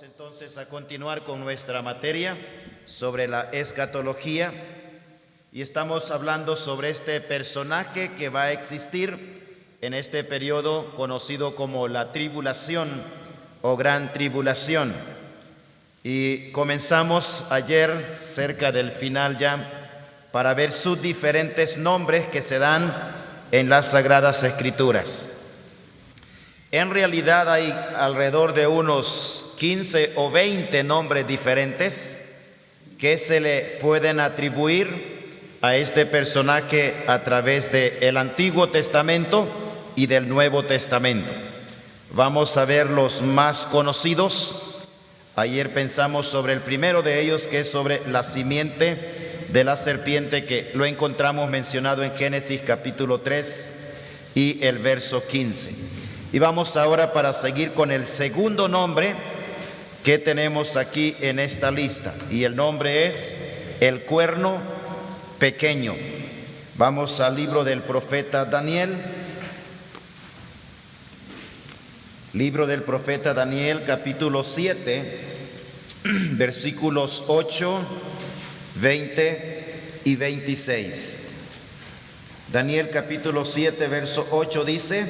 Entonces a continuar con nuestra materia sobre la escatología y estamos hablando sobre este personaje que va a existir en este periodo conocido como la tribulación o gran tribulación. Y comenzamos ayer cerca del final ya para ver sus diferentes nombres que se dan en las Sagradas Escrituras. En realidad hay alrededor de unos 15 o 20 nombres diferentes que se le pueden atribuir a este personaje a través del Antiguo Testamento y del Nuevo Testamento. Vamos a ver los más conocidos. Ayer pensamos sobre el primero de ellos, que es sobre la simiente de la serpiente, que lo encontramos mencionado en Génesis capítulo 3 y el verso 15. Y vamos ahora para seguir con el segundo nombre que tenemos aquí en esta lista. Y el nombre es el cuerno pequeño. Vamos al libro del profeta Daniel. Libro del profeta Daniel, capítulo 7, versículos 8, 20 y 26. Daniel capítulo 7, verso 8 dice: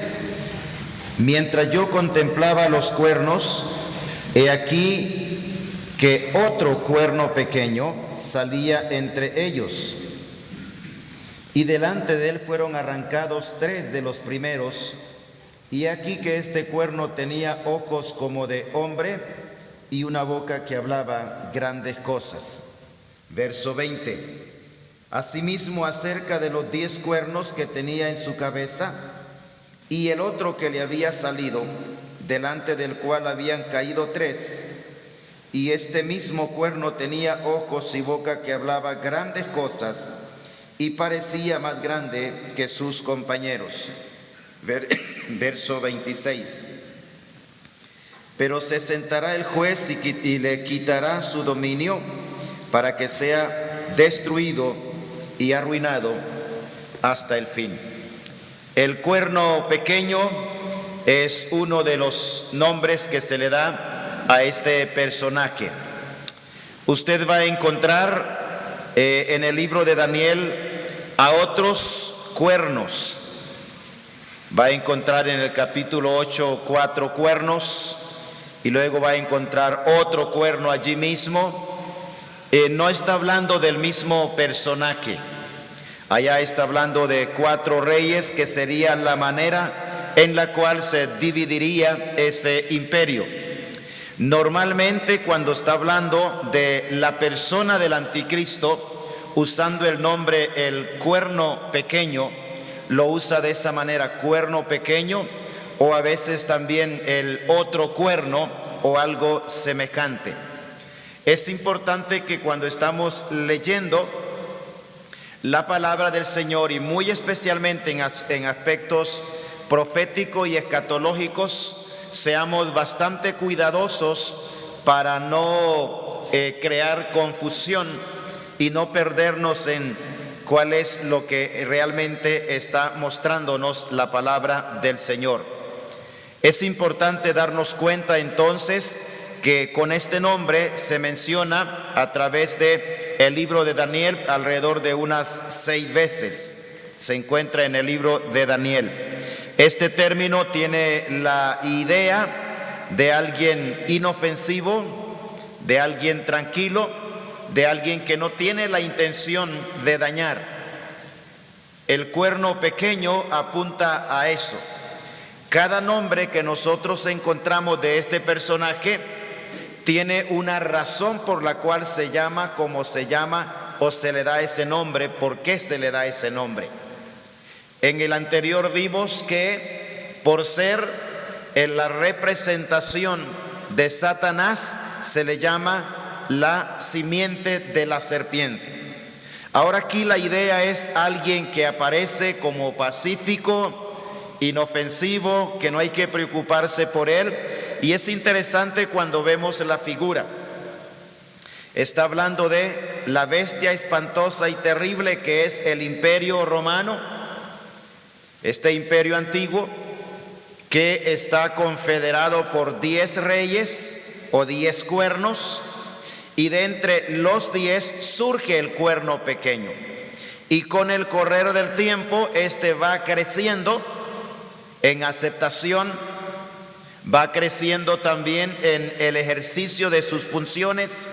mientras yo contemplaba los cuernos, he aquí que otro cuerno pequeño salía entre ellos, y delante de él fueron arrancados 3 de los primeros, y aquí que este cuerno tenía ojos como de hombre y una boca que hablaba grandes cosas. Verso 20. Asimismo, acerca de los 10 cuernos que tenía en su cabeza, y el otro que le había salido, delante del cual habían caído 3, y este mismo cuerno tenía ojos y boca que hablaba grandes cosas, y parecía más grande que sus compañeros. Verso 26. Pero se sentará el juez y le quitará su dominio, para que sea destruido y arruinado hasta el fin. El cuerno pequeño es uno de los nombres que se le da a este personaje. Usted va a encontrar en el libro de Daniel a otros cuernos. Va a encontrar en el capítulo 8 4 cuernos y luego va a encontrar otro cuerno allí mismo. No está hablando del mismo personaje. Allá está hablando de 4 reyes, que sería la manera en la cual se dividiría ese imperio. Normalmente, cuando está hablando de la persona del anticristo, usando el nombre el cuerno pequeño, lo usa de esa manera, cuerno pequeño, o a veces también el otro cuerno o algo semejante. Es importante que cuando estamos leyendo la palabra del Señor, y muy especialmente en aspectos proféticos y escatológicos, seamos bastante cuidadosos para no crear confusión y no perdernos en cuál es lo que realmente está mostrándonos la palabra del Señor. Es importante darnos cuenta entonces que con este nombre se menciona a través de el libro de Daniel alrededor de unas 6 veces. Se encuentra en el libro de Daniel. Este término tiene la idea de alguien inofensivo, de alguien tranquilo, de alguien que no tiene la intención de dañar. El cuerno pequeño apunta a eso. Cada nombre que nosotros encontramos de este personaje tiene una razón por la cual se llama como se llama, o se le da ese nombre. ¿Por qué se le da ese nombre? En el anterior vimos que por ser en la representación de Satanás se le llama la simiente de la serpiente. Ahora aquí la idea es alguien que aparece como pacífico, inofensivo, que no hay que preocuparse por él. Y es interesante cuando vemos la figura. Está hablando de la bestia espantosa y terrible que es el imperio romano, este imperio antiguo que está confederado por 10 reyes o 10 cuernos, y de entre los 10 surge el cuerno pequeño. Y con el correr del tiempo, este va creciendo en aceptación, va creciendo también en el ejercicio de sus funciones.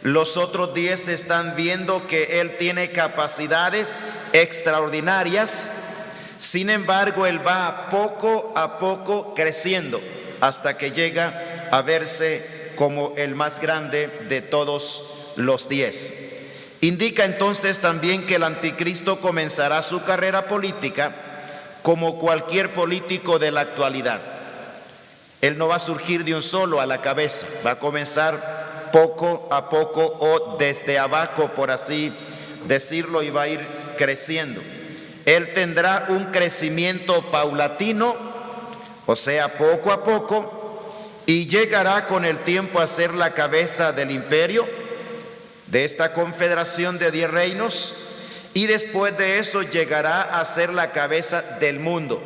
Los otros 10 están viendo que él tiene capacidades extraordinarias. Sin embargo, él va a poco creciendo hasta que llega a verse como el más grande de todos los 10. Indica entonces también que el anticristo comenzará su carrera política como cualquier político de la actualidad. Él no va a surgir de un solo a la cabeza, va a comenzar poco a poco o desde abajo, por así decirlo, y va a ir creciendo. Él tendrá un crecimiento paulatino, o sea, poco a poco, y llegará con el tiempo a ser la cabeza del imperio, de esta confederación de 10 reinos, y después de eso llegará a ser la cabeza del mundo,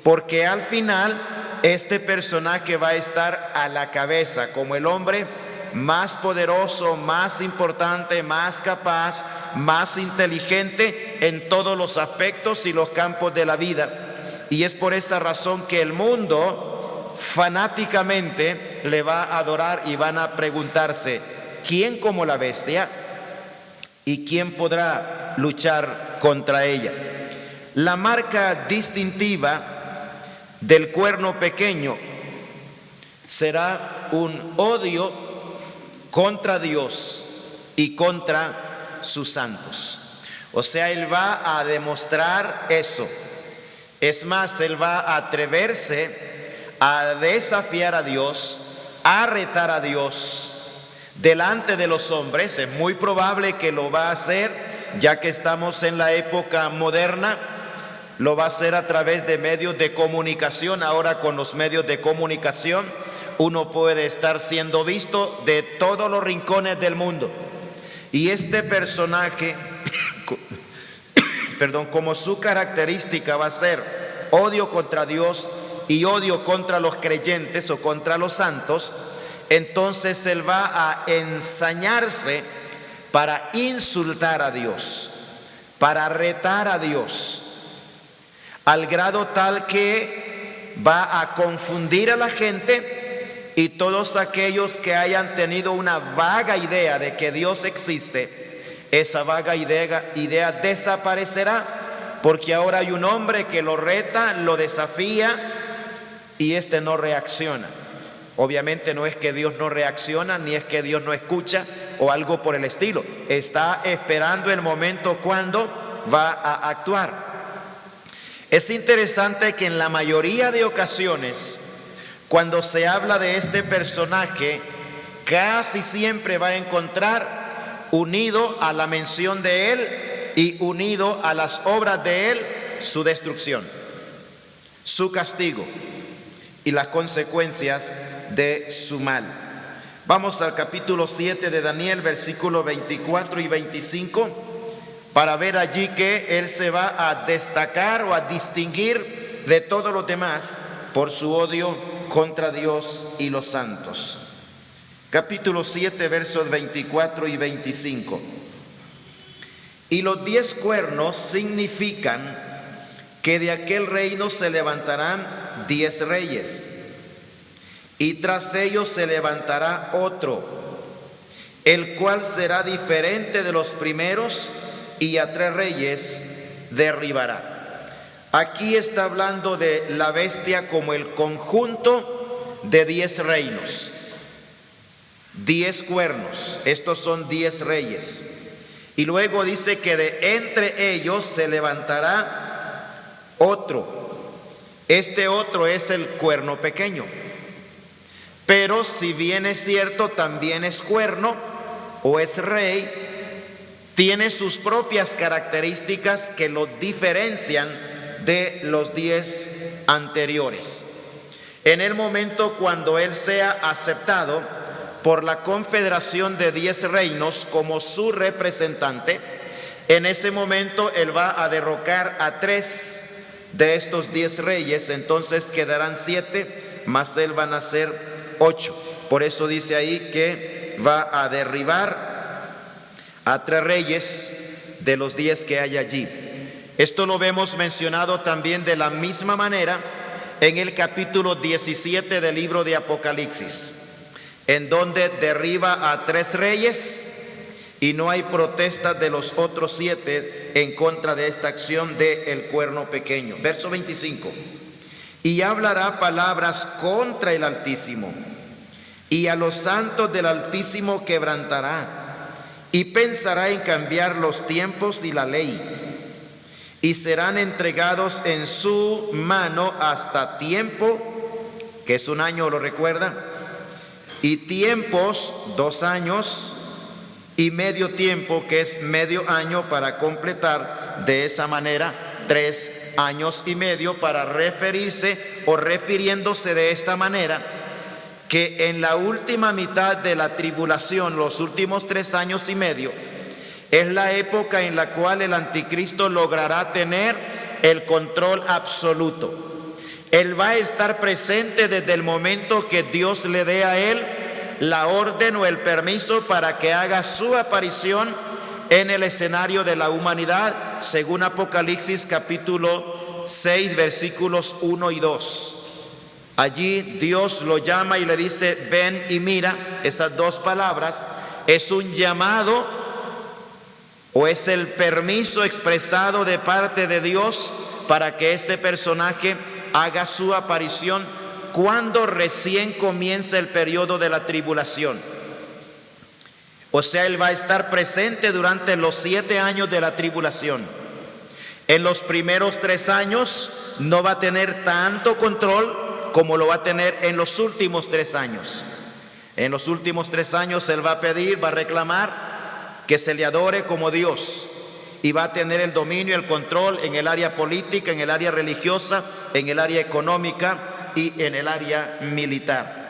porque al final este personaje va a estar a la cabeza como el hombre más poderoso, más importante, más capaz, más inteligente en todos los aspectos y los campos de la vida. Y es por esa razón que el mundo fanáticamente le va a adorar y van a preguntarse: ¿quién como la bestia? ¿Y quién podrá luchar contra ella? La marca distintiva del cuerno pequeño será un odio contra Dios y contra sus santos. O sea, él va a demostrar eso. Es más, él va a atreverse a desafiar a Dios, a retar a Dios delante de los hombres. Es muy probable que lo va a hacer, ya que estamos en la época moderna. Lo va a hacer a través de medios de comunicación. Ahora, con los medios de comunicación, uno puede estar siendo visto de todos los rincones del mundo. Y este personaje, como su característica va a ser odio contra Dios y odio contra los creyentes o contra los santos, entonces él va a ensañarse para insultar a Dios, para retar a Dios, al grado tal que va a confundir a la gente, y todos aquellos que hayan tenido una vaga idea de que Dios existe, esa vaga idea desaparecerá, porque ahora hay un hombre que lo reta, lo desafía, y este no reacciona. Obviamente no es que Dios no reacciona, ni es que Dios no escucha o algo por el estilo. Está esperando el momento cuando va a actuar. Es interesante que en la mayoría de ocasiones, cuando se habla de este personaje, casi siempre va a encontrar unido a la mención de él y unido a las obras de él su destrucción, su castigo y las consecuencias de su mal. Vamos al capítulo 7 de Daniel, versículos 24 y 25, para ver allí que él se va a destacar o a distinguir de todos los demás por su odio contra Dios y los santos. Capítulo 7, versos 24 y 25. Y los 10 cuernos significan que de aquel reino se levantarán 10 reyes, y tras ellos se levantará otro, el cual será diferente de los primeros, y a 3 reyes derribará. Aquí está hablando de la bestia como el conjunto de 10 reinos, 10 cuernos. Estos son 10 reyes. Y luego dice que de entre ellos se levantará otro. Este otro es el cuerno pequeño. Pero si bien es cierto, también es cuerno o es rey, tiene sus propias características que lo diferencian de los 10 anteriores. En el momento cuando él sea aceptado por la confederación de 10 reinos como su representante, en ese momento él va a derrocar a 3 de estos 10 reyes, entonces quedarán 7, más él van a ser 8. Por eso dice ahí que va a derribar a 3 reyes de los 10 que hay allí. Esto lo vemos mencionado también de la misma manera en el capítulo 17 del libro de Apocalipsis, en donde derriba a 3 reyes y no hay protestas de los otros 7 en contra de esta acción del cuerno pequeño. Verso 25. Y hablará palabras contra el Altísimo, y a los santos del Altísimo quebrantará, y pensará en cambiar los tiempos y la ley, y serán entregados en su mano hasta tiempo, que es 1 año, ¿lo recuerda? Y tiempos, 2 años, y medio tiempo, que es medio año, para completar de esa manera 3 años y medio, para referirse o refiriéndose de esta manera que en la última mitad de la tribulación, los últimos 3 años y medio, es la época en la cual el anticristo logrará tener el control absoluto. Él va a estar presente desde el momento que Dios le dé a él la orden o el permiso para que haga su aparición en el escenario de la humanidad, según Apocalipsis capítulo 6, versículos 1 y 2. Allí Dios lo llama y le dice: ven y mira. Esas 2 palabras es un llamado o es el permiso expresado de parte de Dios para que este personaje haga su aparición cuando recién comienza el periodo de la tribulación. O sea, él va a estar presente durante los 7 años de la tribulación. En los primeros 3 años no va a tener tanto control como lo va a tener en los últimos 3 años. En los últimos 3 años él va a pedir, va a reclamar que se le adore como Dios, y va a tener el dominio y el control en el área política, en el área religiosa, en el área económica y en el área militar.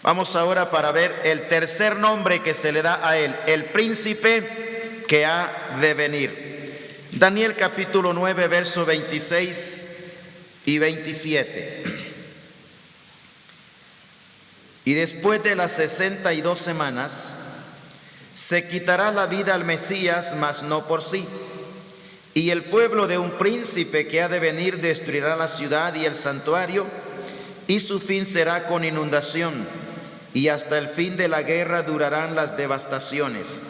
Vamos ahora para ver el tercer nombre que se le da a él, el príncipe que ha de venir. Daniel capítulo 9, versos 26 y 27. Y después de las 62 semanas se quitará la vida al Mesías, mas no por sí. Y el pueblo de un príncipe que ha de venir destruirá la ciudad y el santuario, y su fin será con inundación, y hasta el fin de la guerra durarán las devastaciones.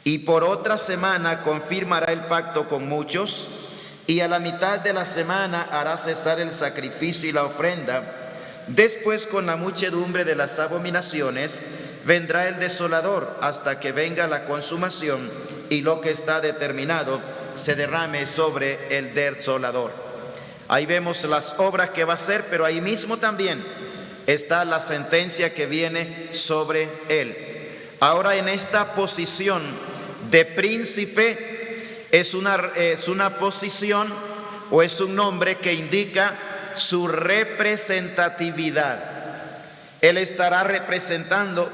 Y por otra semana confirmará el pacto con muchos, y a la mitad de la semana hará cesar el sacrificio y la ofrenda. Después, con la muchedumbre de las abominaciones, vendrá el desolador hasta que venga la consumación y lo que está determinado se derrame sobre el desolador. Ahí vemos las obras que va a hacer, pero ahí mismo también está la sentencia que viene sobre él. Ahora, en esta posición de príncipe es una posición o es un nombre que indica su representatividad. Él estará representando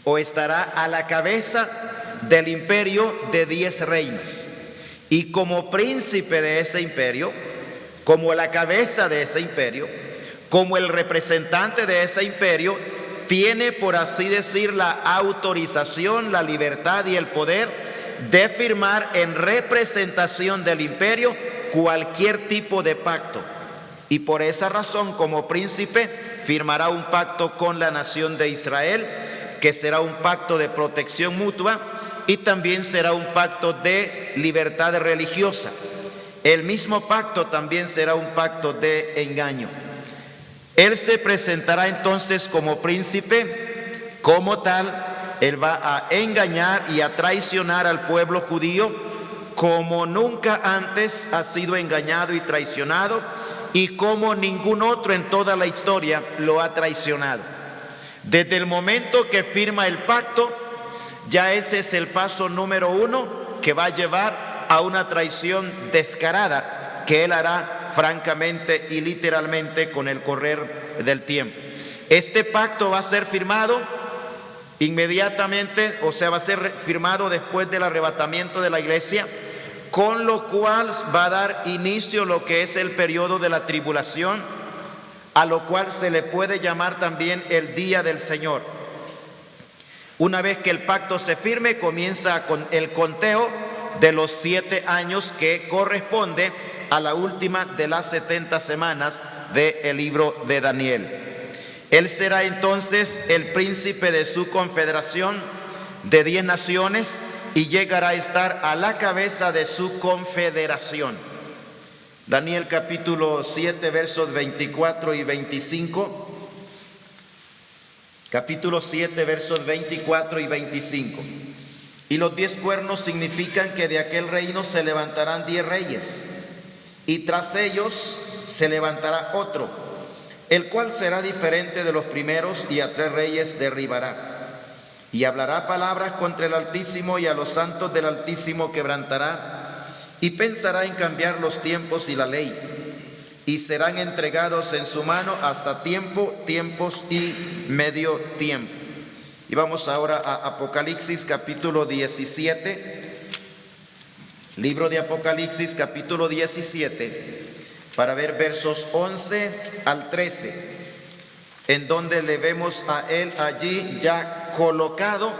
o estará a la cabeza del imperio de 10 reinos. Y como príncipe de ese imperio, como la cabeza de ese imperio, como el representante de ese imperio, tiene, por así decir, la autorización, la libertad y el poder de firmar en representación del imperio cualquier tipo de pacto. Y por esa razón, como príncipe, firmará un pacto con la nación de Israel, que será un pacto de protección mutua y también será un pacto de libertad religiosa. El mismo pacto también será un pacto de engaño. Él se presentará entonces como príncipe, como tal, él va a engañar y a traicionar al pueblo judío como nunca antes ha sido engañado y traicionado, y como ningún otro en toda la historia lo ha traicionado. Desde el momento que firma el pacto, ya ese es el paso número 1 que va a llevar a una traición descarada que él hará francamente y literalmente con el correr del tiempo. Este pacto va a ser firmado inmediatamente, o sea, va a ser firmado después del arrebatamiento de la iglesia, con lo cual va a dar inicio lo que es el periodo de la tribulación, a lo cual se le puede llamar también el día del Señor. Una vez que el pacto se firme, comienza con el conteo de los 7 años que corresponde a la última de las 70 semanas del libro de Daniel. Él será entonces el príncipe de su confederación de 10 naciones y llegará a estar a la cabeza de su confederación. Daniel capítulo 7 versos 24 y 25. Capítulo 7 versos 24 y 25. Y los 10 cuernos significan que de aquel reino se levantarán 10 reyes, y tras ellos se levantará otro, el cual será diferente de los primeros, y a 3 reyes derribará. Y hablará palabras contra el Altísimo, y a los santos del Altísimo quebrantará, y pensará en cambiar los tiempos y la ley, y serán entregados en su mano hasta tiempos y medio tiempo. Y vamos ahora a Apocalipsis capítulo 17, libro de Apocalipsis capítulo 17, para ver versos 11 al 13, en donde le vemos a él allí ya colocado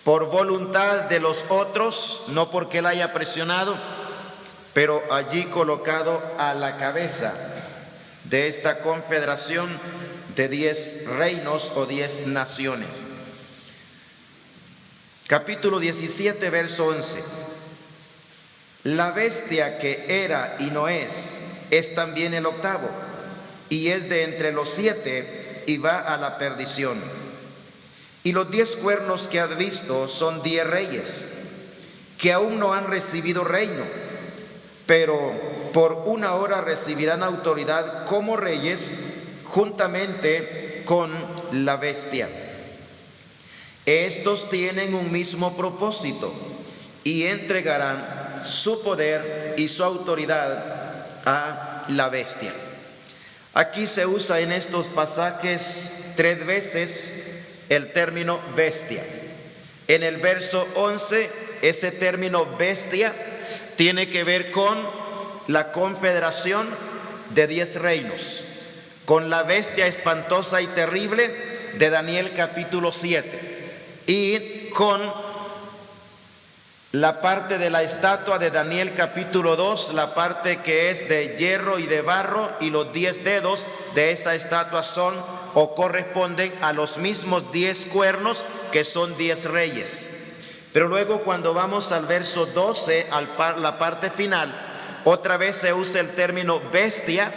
por voluntad de los otros, no porque él haya presionado, pero allí colocado a la cabeza de esta confederación de 10 reinos o 10 naciones. Capítulo 17, verso 11. La bestia que era y no es también el octavo, y es de entre los 7 y va a la perdición. Y los 10 cuernos que has visto son 10 reyes, que aún no han recibido reino, pero por una hora recibirán autoridad como reyes juntamente con la bestia. Estos tienen un mismo propósito y entregarán su poder y su autoridad a la bestia. Aquí se usa en estos pasajes 3 veces el término bestia. En el verso 11, ese término bestia tiene que ver con la confederación de 10 reinos, con la bestia espantosa y terrible de Daniel capítulo 7, y con la parte de la estatua de Daniel capítulo 2, la parte que es de hierro y de barro, y los 10 dedos de esa estatua son o corresponden a los mismos 10 cuernos, que son 10 reyes. Pero luego, cuando vamos al verso 12, la parte final, otra vez se usa el término bestia,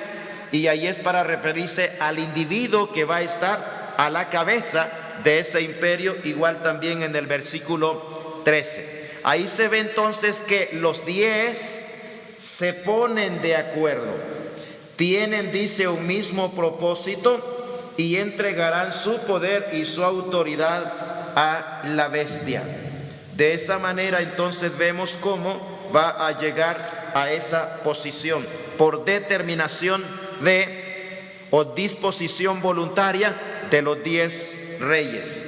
y ahí es para referirse al individuo que va a estar a la cabeza de ese imperio, igual también en el versículo 13. Ahí se ve entonces que los 10 se ponen de acuerdo, tienen, dice, un mismo propósito y entregarán su poder y su autoridad a la bestia. De esa manera entonces vemos cómo va a llegar a esa posición por determinación o disposición voluntaria de los 10 reyes.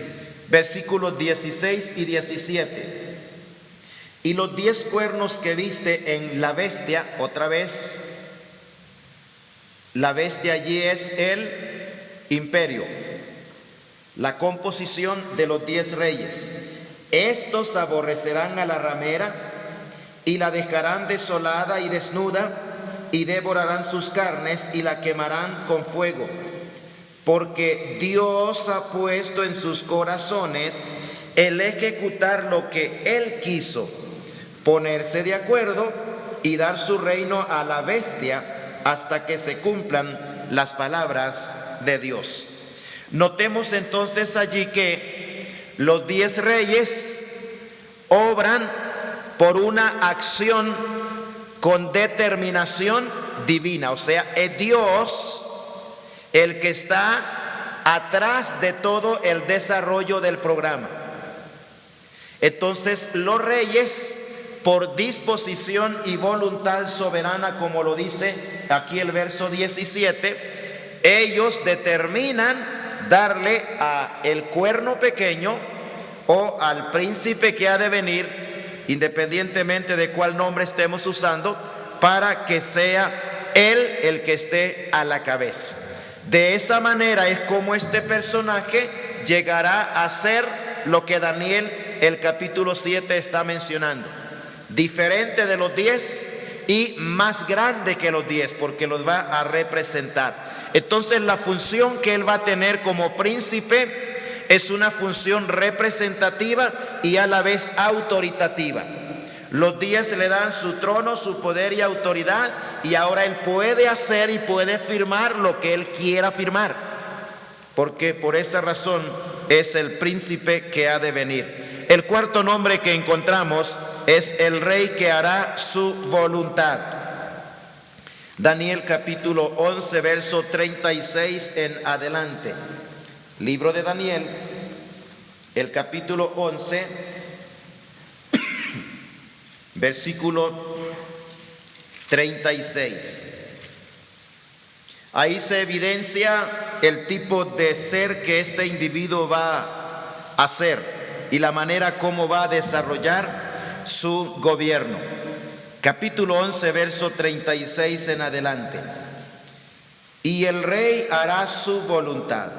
Versículos 16 y 17. Y los 10 cuernos que viste en la bestia, otra vez, la bestia allí es el imperio, la composición de los 10 reyes. Estos aborrecerán a la ramera y la dejarán desolada y desnuda, y devorarán sus carnes y la quemarán con fuego, porque Dios ha puesto en sus corazones el ejecutar lo que Él quiso, ponerse de acuerdo y dar su reino a la bestia hasta que se cumplan las palabras de Dios. Notemos entonces allí que los 10 reyes obran por una acción con determinación divina, o sea, es Dios el que está atrás de todo el desarrollo del programa. Entonces, los reyes, por disposición y voluntad soberana, como lo dice aquí el verso 17, ellos determinan darle a el cuerno pequeño o al príncipe que ha de venir, independientemente de cuál nombre estemos usando, para que sea él el que esté a la cabeza. De esa manera es como este personaje llegará a ser lo que Daniel, el capítulo 7, está mencionando. Diferente de los 10 y más grande que los 10, porque los va a representar. Entonces la función que él va a tener como príncipe es una función representativa y a la vez autoritativa. Los 10 le dan su trono, su poder y autoridad, y ahora él puede hacer y puede firmar lo que él quiera firmar, porque por esa razón es el príncipe que ha de venir. El cuarto nombre que encontramos es el rey que hará su voluntad. Daniel capítulo 11, verso 36 en adelante. Libro de Daniel, el capítulo 11, versículo 36. Ahí se evidencia el tipo de ser que este individuo va a ser y la manera como va a desarrollar su gobierno. Capítulo 11, verso 36 en adelante. Y el rey hará su voluntad,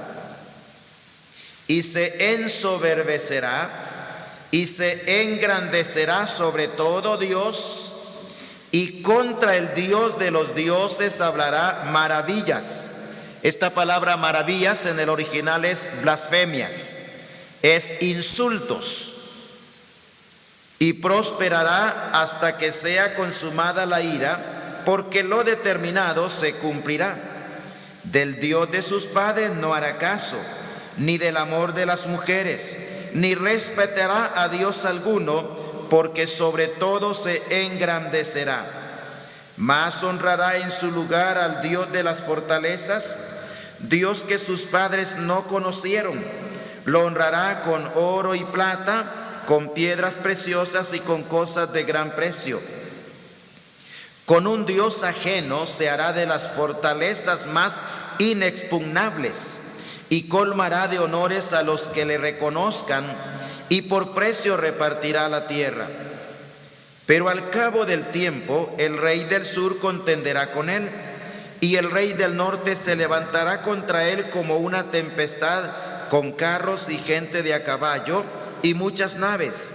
y se ensoberbecerá, y se engrandecerá sobre todo Dios, y contra el Dios de los dioses hablará maravillas. Esta palabra maravillas en el original es blasfemias, es insultos. Y prosperará hasta que sea consumada la ira, porque lo determinado se cumplirá. Del Dios de sus padres no hará caso, ni del amor de las mujeres, ni respetará a Dios alguno, porque sobre todo se engrandecerá. Mas honrará en su lugar al Dios de las fortalezas, Dios que sus padres no conocieron. Lo honrará con oro y plata, con piedras preciosas y con cosas de gran precio. Con un Dios ajeno se hará de las fortalezas más inexpugnables, y colmará de honores a los que le reconozcan, y por precio repartirá la tierra. Pero al cabo del tiempo el rey del sur contenderá con él, y el rey del norte se levantará contra él como una tempestad, con carros y gente de a caballo y muchas naves,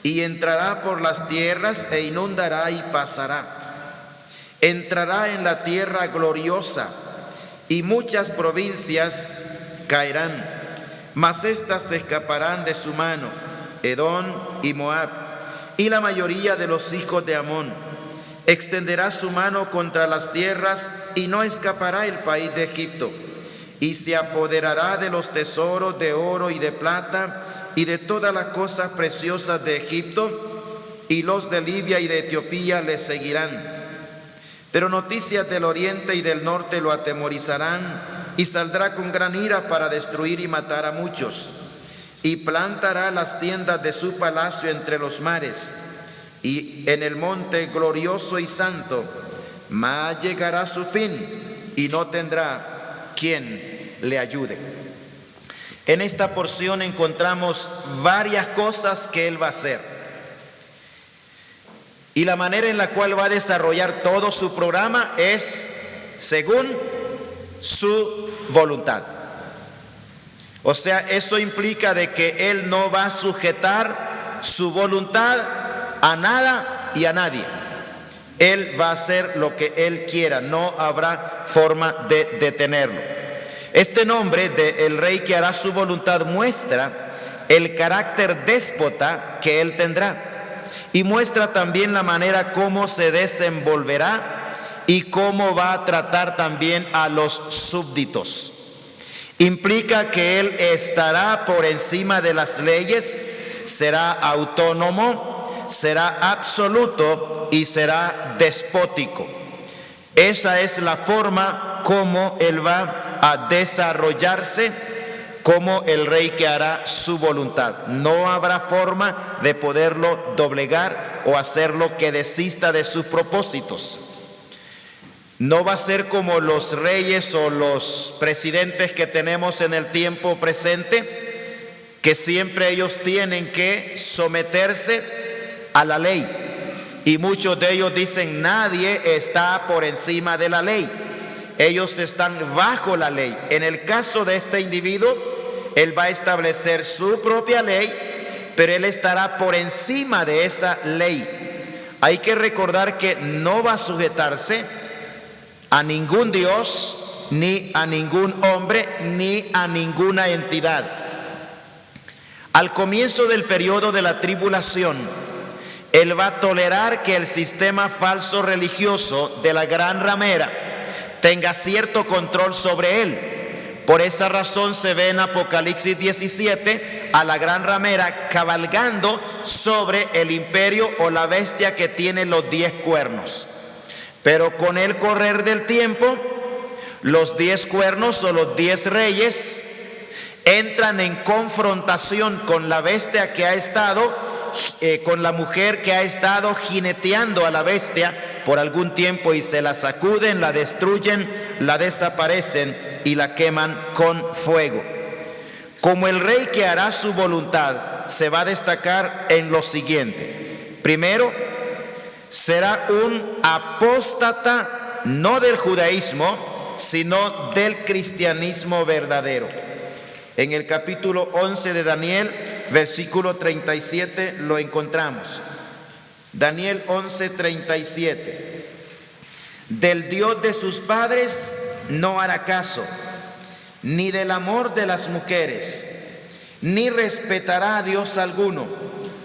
y entrará por las tierras e inundará y pasará. Entrará en la tierra gloriosa, y muchas provincias caerán, mas éstas escaparán de su mano, Edom y Moab, y la mayoría de los hijos de Amón. Extenderá su mano contra las tierras, y no escapará el país de Egipto, y se apoderará de los tesoros de oro y de plata, y de todas las cosas preciosas de Egipto, y los de Libia y de Etiopía le seguirán. Pero noticias del oriente y del norte lo atemorizarán, y saldrá con gran ira para destruir y matar a muchos. Y plantará las tiendas de su palacio entre los mares, y en el monte glorioso y santo. Mas llegará su fin, y no tendrá quien le ayude. En esta porción encontramos varias cosas que él va a hacer, y la manera en la cual va a desarrollar todo su programa es según su voluntad. O sea, eso implica de que él no va a sujetar su voluntad a nada y a nadie. Él va a hacer lo que él quiera, no habrá forma de detenerlo. Este nombre de el rey que hará su voluntad muestra el carácter déspota que él tendrá, y muestra también la manera como se desenvolverá y cómo va a tratar también a los súbditos. Implica que él estará por encima de las leyes, será autónomo, será absoluto y será despótico. Esa es la forma como él va a desarrollarse como el rey que hará su voluntad. No habrá forma de poderlo doblegar o hacerlo que desista de sus propósitos. No va a ser como los reyes o los presidentes que tenemos en el tiempo presente, que siempre ellos tienen que someterse a la ley. Y muchos de ellos dicen, nadie está por encima de la ley. ellos están bajo la ley. En el caso de este individuo, él va a establecer su propia ley, pero él estará por encima de esa ley. Hay que recordar que no va a sujetarse a ningún Dios, ni a ningún hombre, ni a ninguna entidad. Al comienzo del periodo de la tribulación, él va a tolerar que el sistema falso religioso de la gran ramera tenga cierto control sobre él. Por esa razón se ve en Apocalipsis 17 a la gran ramera cabalgando sobre el imperio o la bestia que tiene los 10 cuernos. Pero con el correr del tiempo, los 10 cuernos o los 10 reyes entran en confrontación con la bestia que ha estado, con la mujer que ha estado jineteando a la bestia por algún tiempo, y se la sacuden, la destruyen, la desaparecen y la queman con fuego. Como el rey que hará su voluntad, se va a destacar en lo siguiente. Primero, será un apóstata, no del judaísmo, sino del cristianismo verdadero. En el capítulo 11 de Daniel, versículo 37, lo encontramos. Daniel 11:37. Del Dios de sus padres no hará caso, ni del amor de las mujeres, ni respetará a Dios alguno,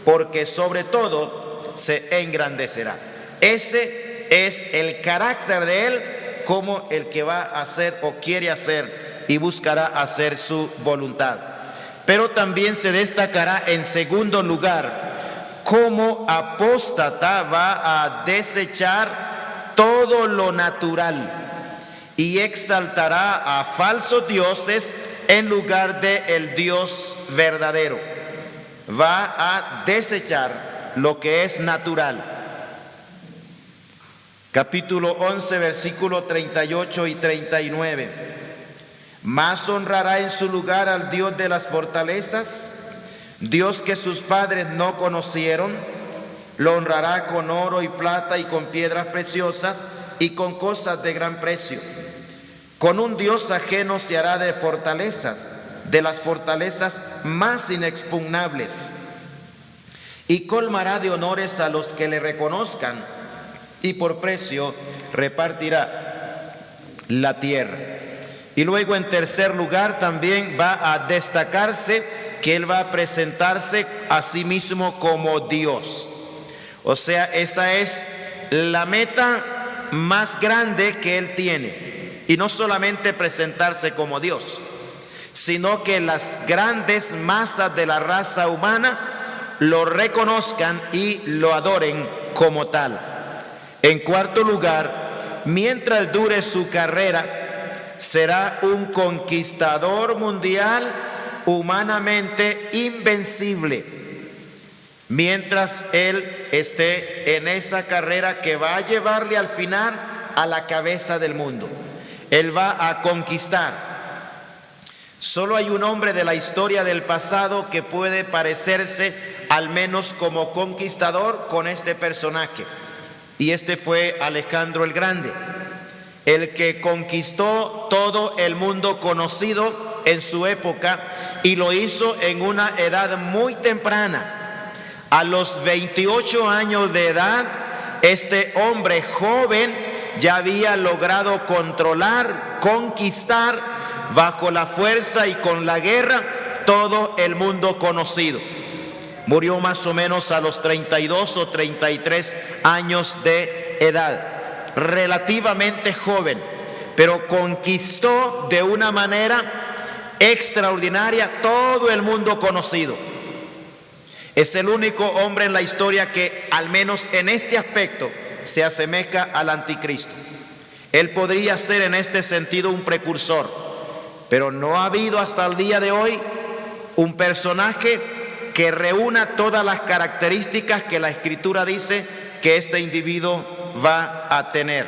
porque sobre todo se engrandecerá. Ese es el carácter de él, como el que va a hacer o quiere hacer y buscará hacer su voluntad. Pero también se destacará en segundo lugar, como apóstata va a desechar todo lo natural y exaltará a falsos dioses en lugar de el Dios verdadero. Va a desechar lo que es natural. Capítulo 11, versículo 38 y 39. Más honrará en su lugar al Dios de las fortalezas, Dios que sus padres no conocieron. Lo honrará con oro y plata y con piedras preciosas y con cosas de gran precio. Con un Dios ajeno se hará de fortalezas, de las fortalezas más inexpugnables, y colmará de honores a los que le reconozcan, y por precio repartirá la tierra. Y luego, en tercer lugar, también va a destacarse que él va a presentarse a sí mismo como Dios. O sea, esa es la meta más grande que él tiene. Y no solamente presentarse como Dios, sino que las grandes masas de la raza humana lo reconozcan y lo adoren como tal. En cuarto lugar, mientras dure su carrera, será un conquistador mundial humanamente invencible. Mientras él esté en esa carrera que va a llevarle al final a la cabeza del mundo, él va a conquistar. Solo hay un hombre de la historia del pasado que puede parecerse al menos como conquistador con este personaje, y este fue Alejandro el Grande, el que conquistó todo el mundo conocido en su época, y lo hizo en una edad muy temprana. A los 28 años de edad, este hombre joven ya había logrado controlar, conquistar bajo la fuerza y con la guerra todo el mundo conocido. Murió más o menos a los 32 o 33 años de edad, relativamente joven, pero conquistó de una manera extraordinaria todo el mundo conocido. Es el único hombre en la historia que, al menos en este aspecto, se asemeja al anticristo. Él podría ser en este sentido un precursor, pero no ha habido hasta el día de hoy un personaje que reúna todas las características que la Escritura dice que este individuo va a tener.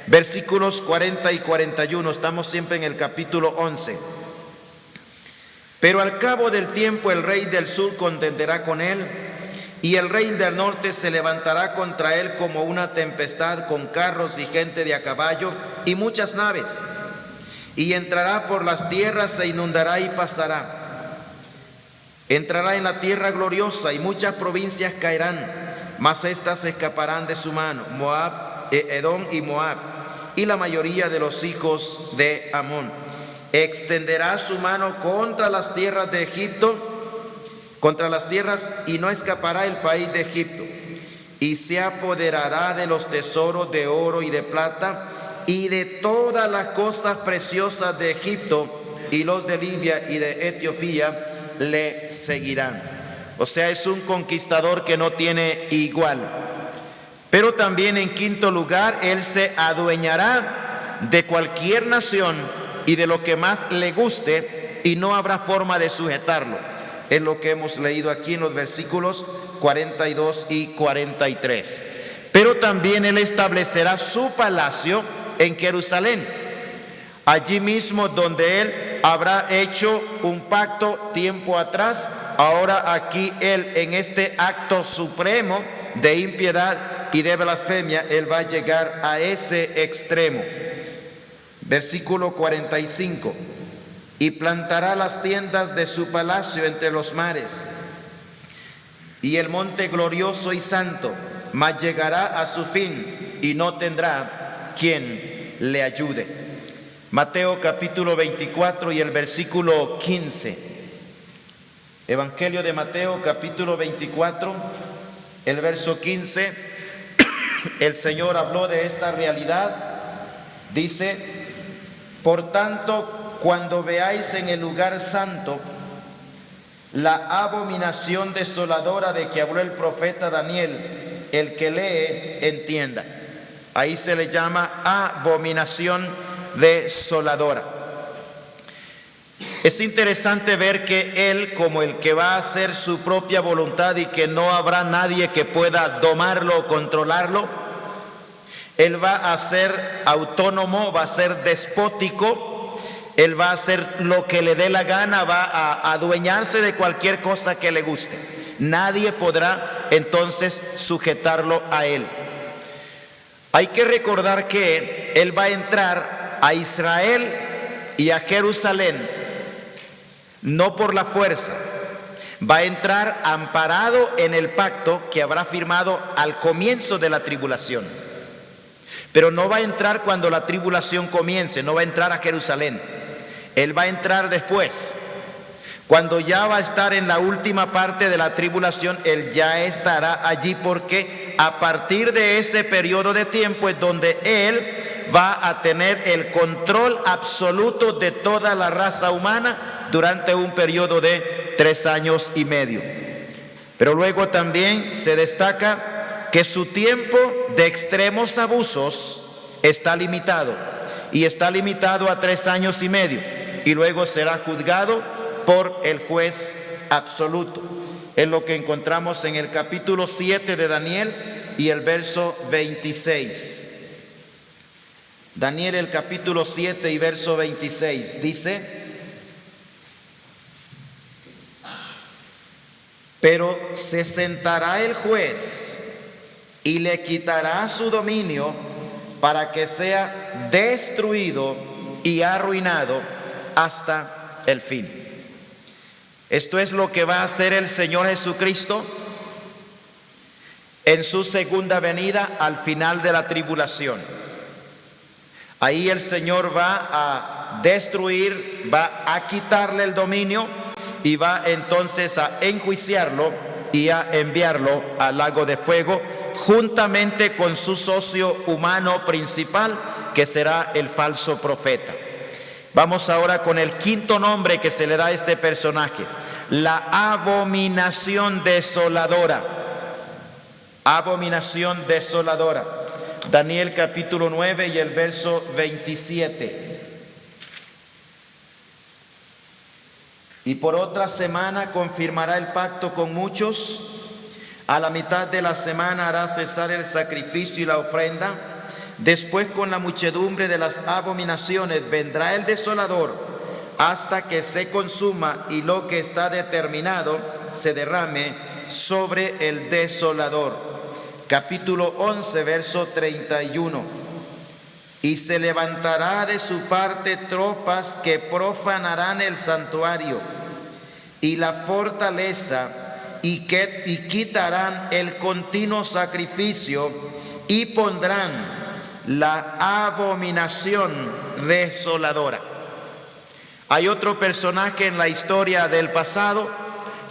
Versículos 40 y 41, estamos siempre en el capítulo 11. Pero al cabo del tiempo el rey del sur contenderá con él y el rey del norte se levantará contra él como una tempestad, con carros y gente de a caballo y muchas naves, y entrará por las tierras, se inundará y pasará. Entrará en la tierra gloriosa y muchas provincias caerán, mas éstas escaparán de su mano: Moab, Edom y Moab, y la mayoría de los hijos de Amón. Extenderá su mano contra las tierras de Egipto, contra las tierras, y no escapará el país de Egipto. Y se apoderará de los tesoros de oro y de plata, y de todas las cosas preciosas de Egipto, y los de Libia y de Etiopía le seguirán. O sea, es un conquistador que no tiene igual. Pero también, en quinto lugar, él se adueñará de cualquier nación y de lo que más le guste, y no habrá forma de sujetarlo. Es lo que hemos leído aquí en los versículos 42 y 43. Pero también él establecerá su palacio en Jerusalén, allí mismo donde él habrá hecho un pacto tiempo atrás. Ahora aquí él, en este acto supremo de impiedad y de blasfemia, él va a llegar a ese extremo. Versículo 45: y plantará las tiendas de su palacio entre los mares y el monte glorioso y santo, mas llegará a su fin y no tendrá quien le ayude. Mateo capítulo 24 y el versículo 15. Evangelio de Mateo capítulo 24, el verso 15. El Señor habló de esta realidad. Dice: por tanto, cuando veáis en el lugar santo la abominación desoladora de que habló el profeta Daniel, el que lee entienda. Ahí se le llama abominación desoladora. Es interesante ver que él, como el que va a hacer su propia voluntad y que no habrá nadie que pueda domarlo o controlarlo, él va a ser autónomo, va a ser despótico, él va a hacer lo que le dé la gana, va a adueñarse de cualquier cosa que le guste. Nadie podrá entonces sujetarlo a él. Hay que recordar que él va a entrar a Israel y a Jerusalén no por la fuerza, va a entrar amparado en el pacto que habrá firmado al comienzo de la tribulación. Pero no va a entrar cuando la tribulación comience, no va a entrar a Jerusalén. Él va a entrar después. Cuando ya va a estar en la última parte de la tribulación, él ya estará allí, porque a partir de ese periodo de tiempo es donde él va a tener el control absoluto de toda la raza humana durante un periodo de 3 años y medio. Pero luego también se destaca que su tiempo de extremos abusos está limitado, y está limitado a 3 años y medio, y luego será juzgado por el juez absoluto. Es lo que encontramos en el capítulo 7 de Daniel y el verso 26. Daniel, el capítulo 7 y verso 26, dice: pero se sentará el juez y le quitará su dominio, para que sea destruido y arruinado hasta el fin. Esto es lo que va a hacer el Señor Jesucristo en su segunda venida al final de la tribulación. Ahí el Señor va a destruir, va a quitarle el dominio, y va entonces a enjuiciarlo y a enviarlo al lago de fuego, juntamente con su socio humano principal, que será el falso profeta. Vamos ahora con el quinto nombre que se le da a este personaje: la abominación desoladora. Abominación desoladora. Daniel capítulo 9 y el verso 27. Y por otra semana confirmará el pacto con muchos. A la mitad de la semana hará cesar el sacrificio y la ofrenda. Después, con la muchedumbre de las abominaciones, vendrá el desolador hasta que se consuma y lo que está determinado se derrame sobre el desolador. Capítulo 11, verso 31. Y se levantará de su parte tropas que profanarán el santuario y la fortaleza, y quitarán el continuo sacrificio y pondrán la abominación desoladora. Hay otro personaje en la historia del pasado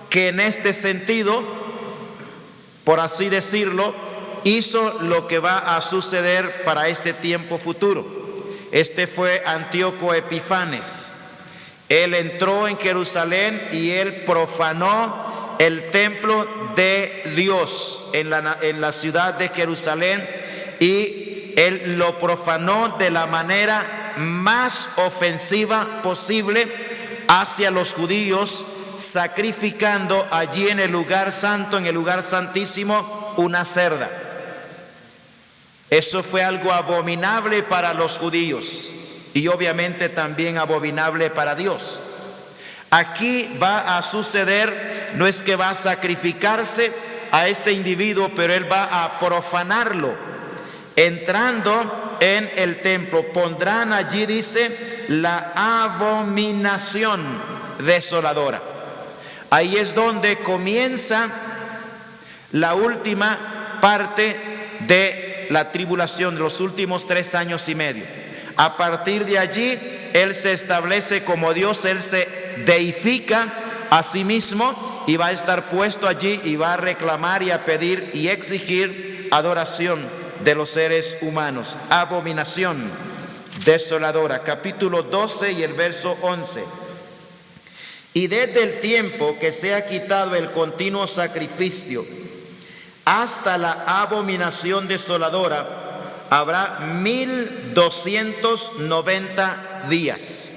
que en este sentido, por así decirlo, hizo lo que va a suceder para este tiempo futuro. Este fue Antíoco Epifanes. Él entró en Jerusalén y él profanó el templo de Dios en la ciudad de Jerusalén, y él lo profanó de la manera más ofensiva posible hacia los judíos, sacrificando allí en el lugar santo, en el lugar santísimo, una cerda. Eso fue algo abominable para los judíos y obviamente también abominable para Dios. Aquí va a suceder, no es que va a sacrificarse a este individuo, pero él va a profanarlo. Entrando en el templo, pondrán allí, dice, la abominación desoladora. Ahí es donde comienza la última parte de la tribulación, de los últimos 3 años y medio. A partir de allí, él se establece como Dios, él se deifica a sí mismo y va a estar puesto allí y va a reclamar y a pedir y exigir adoración de los seres humanos. Abominación desoladora. Capítulo 12 y el verso 11. Y desde el tiempo que se ha quitado el continuo sacrificio hasta la abominación desoladora, habrá 1290 días.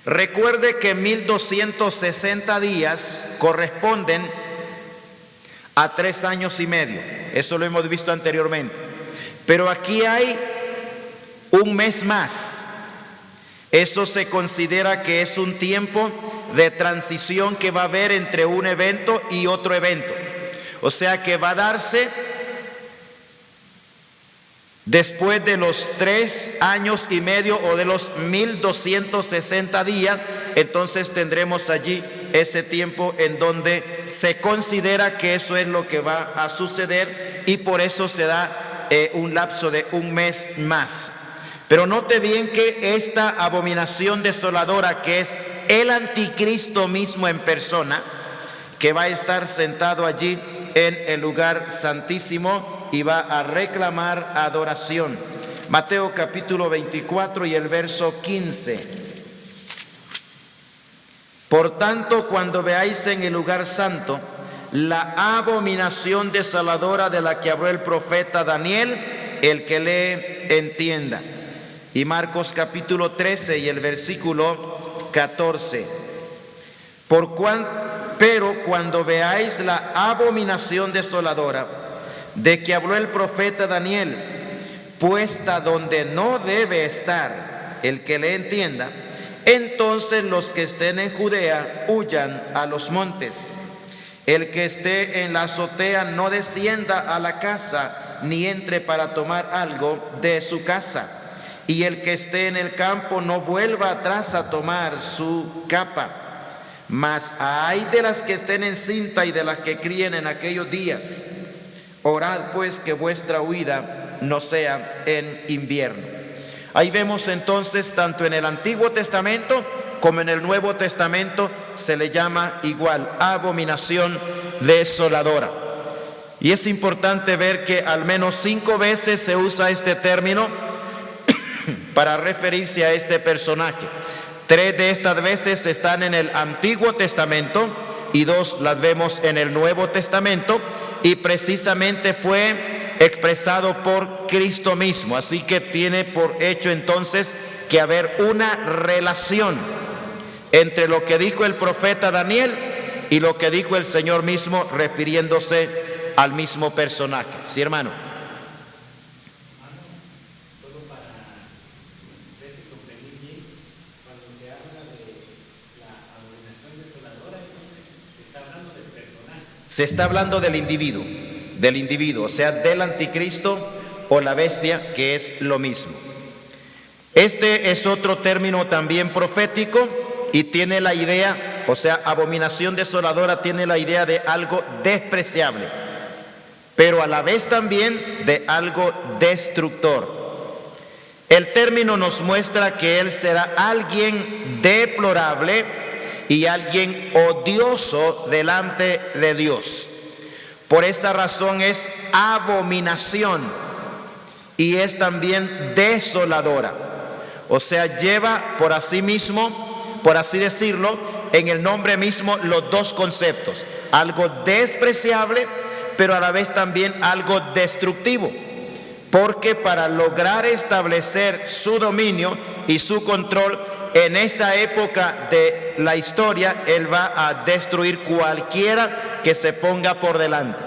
Recuerde que 1260 días corresponden a 3 años y medio. Eso lo hemos visto anteriormente. Pero aquí hay un mes más. Eso se considera que es un tiempo de transición que va a haber entre un evento y otro evento. O sea que va a darse después de los 3 años y medio o de los 1260 días, entonces tendremos allí ese tiempo en donde se considera que eso es lo que va a suceder, y por eso se da un lapso de un mes más. Pero note bien que esta abominación desoladora, que es el anticristo mismo en persona, que va a estar sentado allí en el lugar santísimo y va a reclamar adoración. Mateo capítulo 24 y el verso 15. Por tanto, cuando veáis en el lugar santo la abominación desoladora de la que habló el profeta Daniel, el que lee entienda. Y Marcos capítulo 13 y el versículo 14. Pero cuando veáis la abominación desoladora de que habló el profeta Daniel, puesta donde no debe estar, el que le entienda, entonces los que estén en Judea huyan a los montes. El que esté en la azotea no descienda a la casa, ni entre para tomar algo de su casa. Y el que esté en el campo no vuelva atrás a tomar su capa. Mas hay de las que estén en cinta y de las que críen en aquellos días. Orad pues que vuestra huida no sea en invierno. Ahí vemos entonces, tanto en el Antiguo Testamento como en el Nuevo Testamento, se le llama igual abominación desoladora. Y es importante ver que al menos 5 veces se usa este término para referirse a este personaje. 3 de estas veces están en el Antiguo Testamento y 2 las vemos en el Nuevo Testamento, y precisamente fue expresado por Cristo mismo. Así que tiene por hecho entonces que haber una relación entre lo que dijo el profeta Daniel y lo que dijo el Señor mismo, refiriéndose al mismo personaje. ¿Sí, hermano? Se está hablando del individuo, o sea, del anticristo o la bestia, que es lo mismo. Este es otro término también profético y tiene la idea, o sea, abominación desoladora tiene la idea de algo despreciable, pero a la vez también de algo destructor. El término nos muestra que él será alguien deplorable y alguien odioso delante de Dios. Por esa razón es abominación y es también desoladora. O sea, lleva por así mismo, por así decirlo, en el nombre mismo los dos conceptos. Algo despreciable, pero a la vez también algo destructivo. Porque para lograr establecer su dominio y su control en esa época de la historia, él va a destruir cualquiera que se ponga por delante.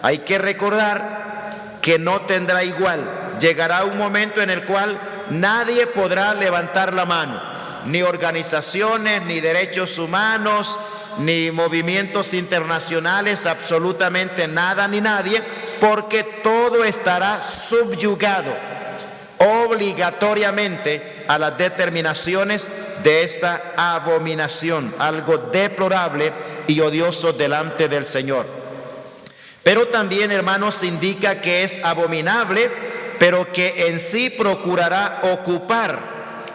Hay que recordar que no tendrá igual. Llegará un momento en el cual nadie podrá levantar la mano, ni organizaciones, ni derechos humanos, ni movimientos internacionales, absolutamente nada ni nadie, porque todo estará subyugado obligatoriamente a las determinaciones de esta abominación, algo deplorable y odioso delante del Señor. Pero también, hermanos, indica que es abominable, pero que en sí procurará ocupar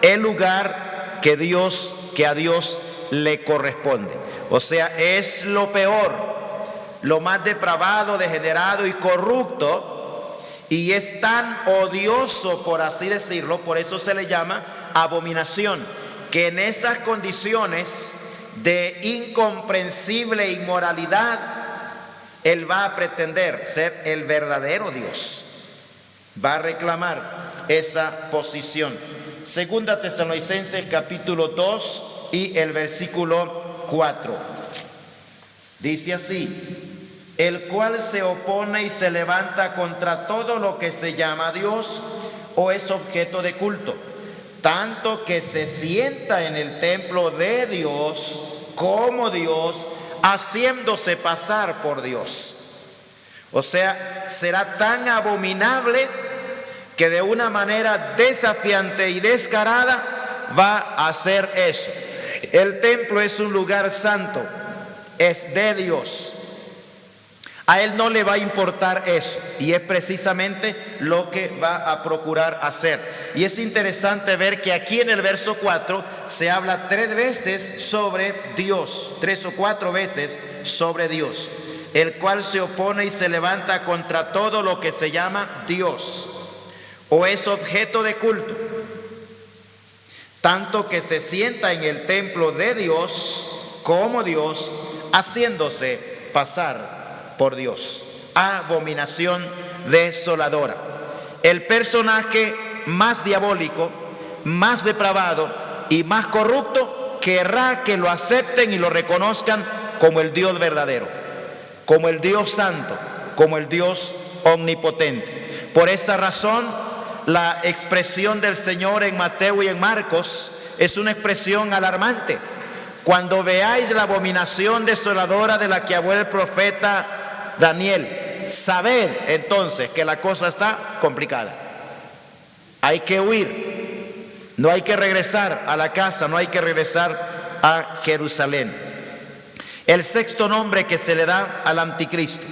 el lugar que a Dios le corresponde. O sea, es lo peor, lo más depravado, degenerado y corrupto, y es tan odioso, por así decirlo, por eso se le llama abominación, que en esas condiciones de incomprensible inmoralidad, él va a pretender ser el verdadero Dios, va a reclamar esa posición. Segunda Tesalonicenses capítulo 2 y el versículo 4. Dice así: el cual se opone y se levanta contra todo lo que se llama Dios o es objeto de culto, tanto que se sienta en el templo de Dios como Dios, haciéndose pasar por Dios. O sea, será tan abominable que de una manera desafiante y descarada va a hacer eso. El templo es un lugar santo, es de Dios. A él no le va a importar eso, y es precisamente lo que va a procurar hacer. Y es interesante ver que aquí en el verso 4 se habla 3 veces sobre Dios, 3 o 4 veces sobre Dios, el cual se opone y se levanta contra todo lo que se llama Dios o es objeto de culto, tanto que se sienta en el templo de Dios como Dios, haciéndose pasar por Dios. Abominación desoladora. El personaje más diabólico, más depravado y más corrupto querrá que lo acepten y lo reconozcan como el Dios verdadero, como el Dios santo, como el Dios omnipotente. Por esa razón, la expresión del Señor en Mateo y en Marcos es una expresión alarmante. Cuando veáis la abominación desoladora de la que habló el profeta Daniel, sabed entonces que la cosa está complicada. Hay que huir, no hay que regresar a la casa, no hay que regresar a Jerusalén. El sexto nombre que se le da al anticristo.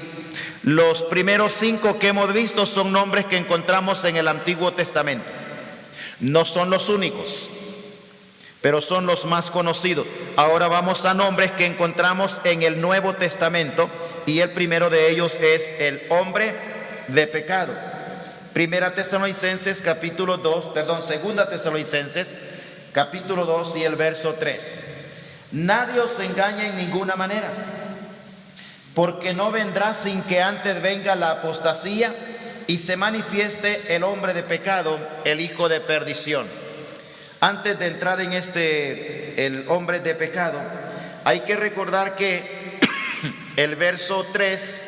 Los primeros 5 que hemos visto son nombres que encontramos en el Antiguo Testamento. No son los únicos, pero son los más conocidos. Ahora vamos a nombres que encontramos en el Nuevo Testamento, y el primero de ellos es el hombre de pecado. Segunda Tesalonicenses capítulo 2 y el verso 3. Nadie os engañe en ninguna manera, porque no vendrá sin que antes venga la apostasía y se manifieste el hombre de pecado, el hijo de perdición. Antes de entrar en el hombre de pecado, hay que recordar que el verso 3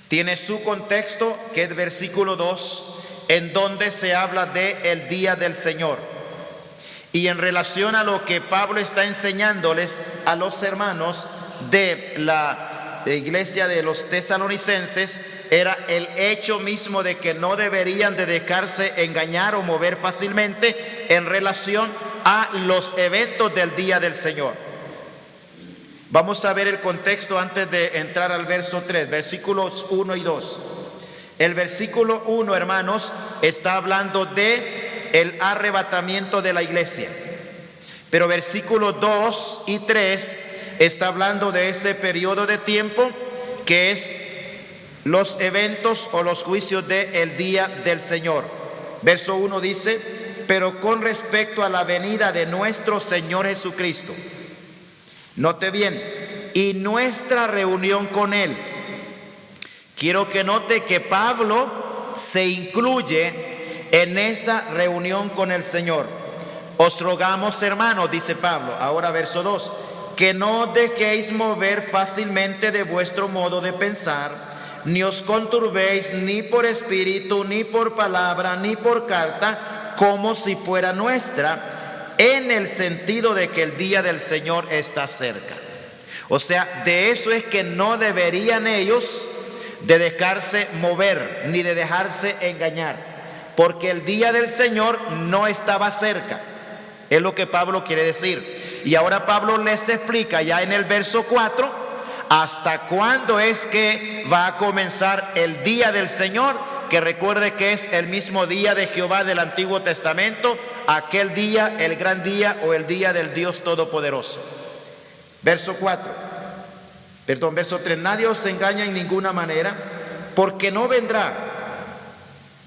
tiene su contexto, que es versículo 2, en donde se habla de el día del Señor. Y en relación a lo que Pablo está enseñándoles a los hermanos de la iglesia de los tesalonicenses era el hecho mismo de que no deberían de dejarse engañar o mover fácilmente en relación a los eventos del día del Señor. Vamos a ver el contexto antes de entrar al verso 3, versículos 1 y 2. El versículo 1, hermanos, está hablando de el arrebatamiento de la iglesia. Pero versículos 2 y 3 está hablando de ese periodo de tiempo que es los eventos o los juicios del día del Señor. Verso 1 dice: pero con respecto a la venida de nuestro Señor Jesucristo, note bien, y nuestra reunión con Él. Quiero que note que Pablo se incluye en esa reunión con el Señor. Os rogamos, hermanos, dice Pablo, ahora verso 2, que no dejéis mover fácilmente de vuestro modo de pensar, ni os conturbéis ni por espíritu, ni por palabra, ni por carta, como si fuera nuestra, en el sentido de que el día del Señor está cerca. O sea, de eso es que no deberían ellos de dejarse mover, ni de dejarse engañar, porque el día del Señor no estaba cerca. Es lo que Pablo quiere decir. Y ahora Pablo les explica ya en el verso 4 hasta cuándo es que va a comenzar el día del Señor, que recuerde que es el mismo día de Jehová del Antiguo Testamento, aquel día, el gran día o el día del Dios Todopoderoso. Verso 3, nadie os engaña en ninguna manera, porque no vendrá.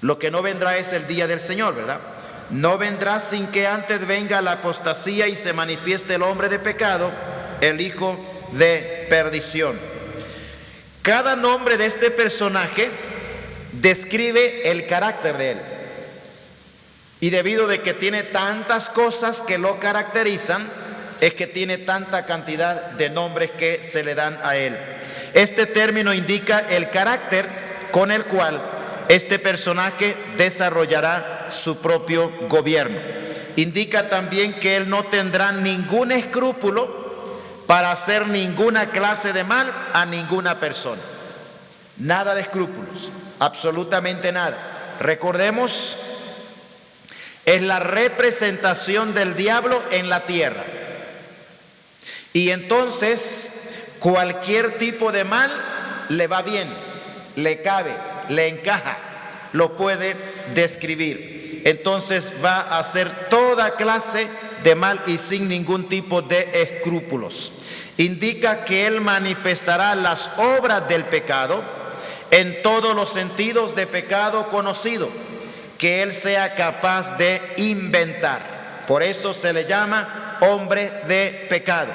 Lo que no vendrá es el día del Señor, ¿verdad? No vendrá sin que antes venga la apostasía y se manifieste el hombre de pecado, el hijo de perdición. Cada nombre de este personaje describe el carácter de él. Y debido de que tiene tantas cosas que lo caracterizan, es que tiene tanta cantidad de nombres que se le dan a él. Este término indica el carácter con el cual este personaje desarrollará su propio gobierno. Indica también que él no tendrá ningún escrúpulo para hacer ninguna clase de mal a ninguna persona. Nada de escrúpulos, absolutamente nada. Recordemos, es la representación del diablo en la tierra. Y entonces cualquier tipo de mal le va bien, le cabe, le encaja, lo puede describir. Entonces va a hacer toda clase de mal y sin ningún tipo de escrúpulos. Indica que él manifestará las obras del pecado en todos los sentidos de pecado conocido que él sea capaz de inventar. Por eso se le llama hombre de pecado.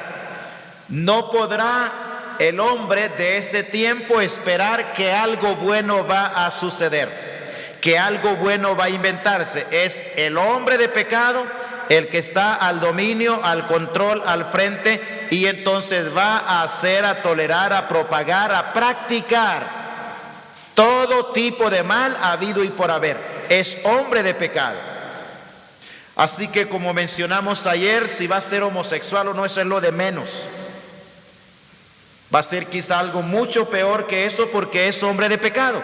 No podrá el hombre de ese tiempo esperar que algo bueno va a suceder, que algo bueno va a inventarse. Es el hombre de pecado el que está al dominio, al control, al frente, y entonces va a hacer, a tolerar, a propagar, a practicar todo tipo de mal habido y por haber. Es hombre de pecado. Así que, como mencionamos ayer, si va a ser homosexual o no, eso es lo de menos. Va a ser quizá algo mucho peor que eso, porque es hombre de pecado.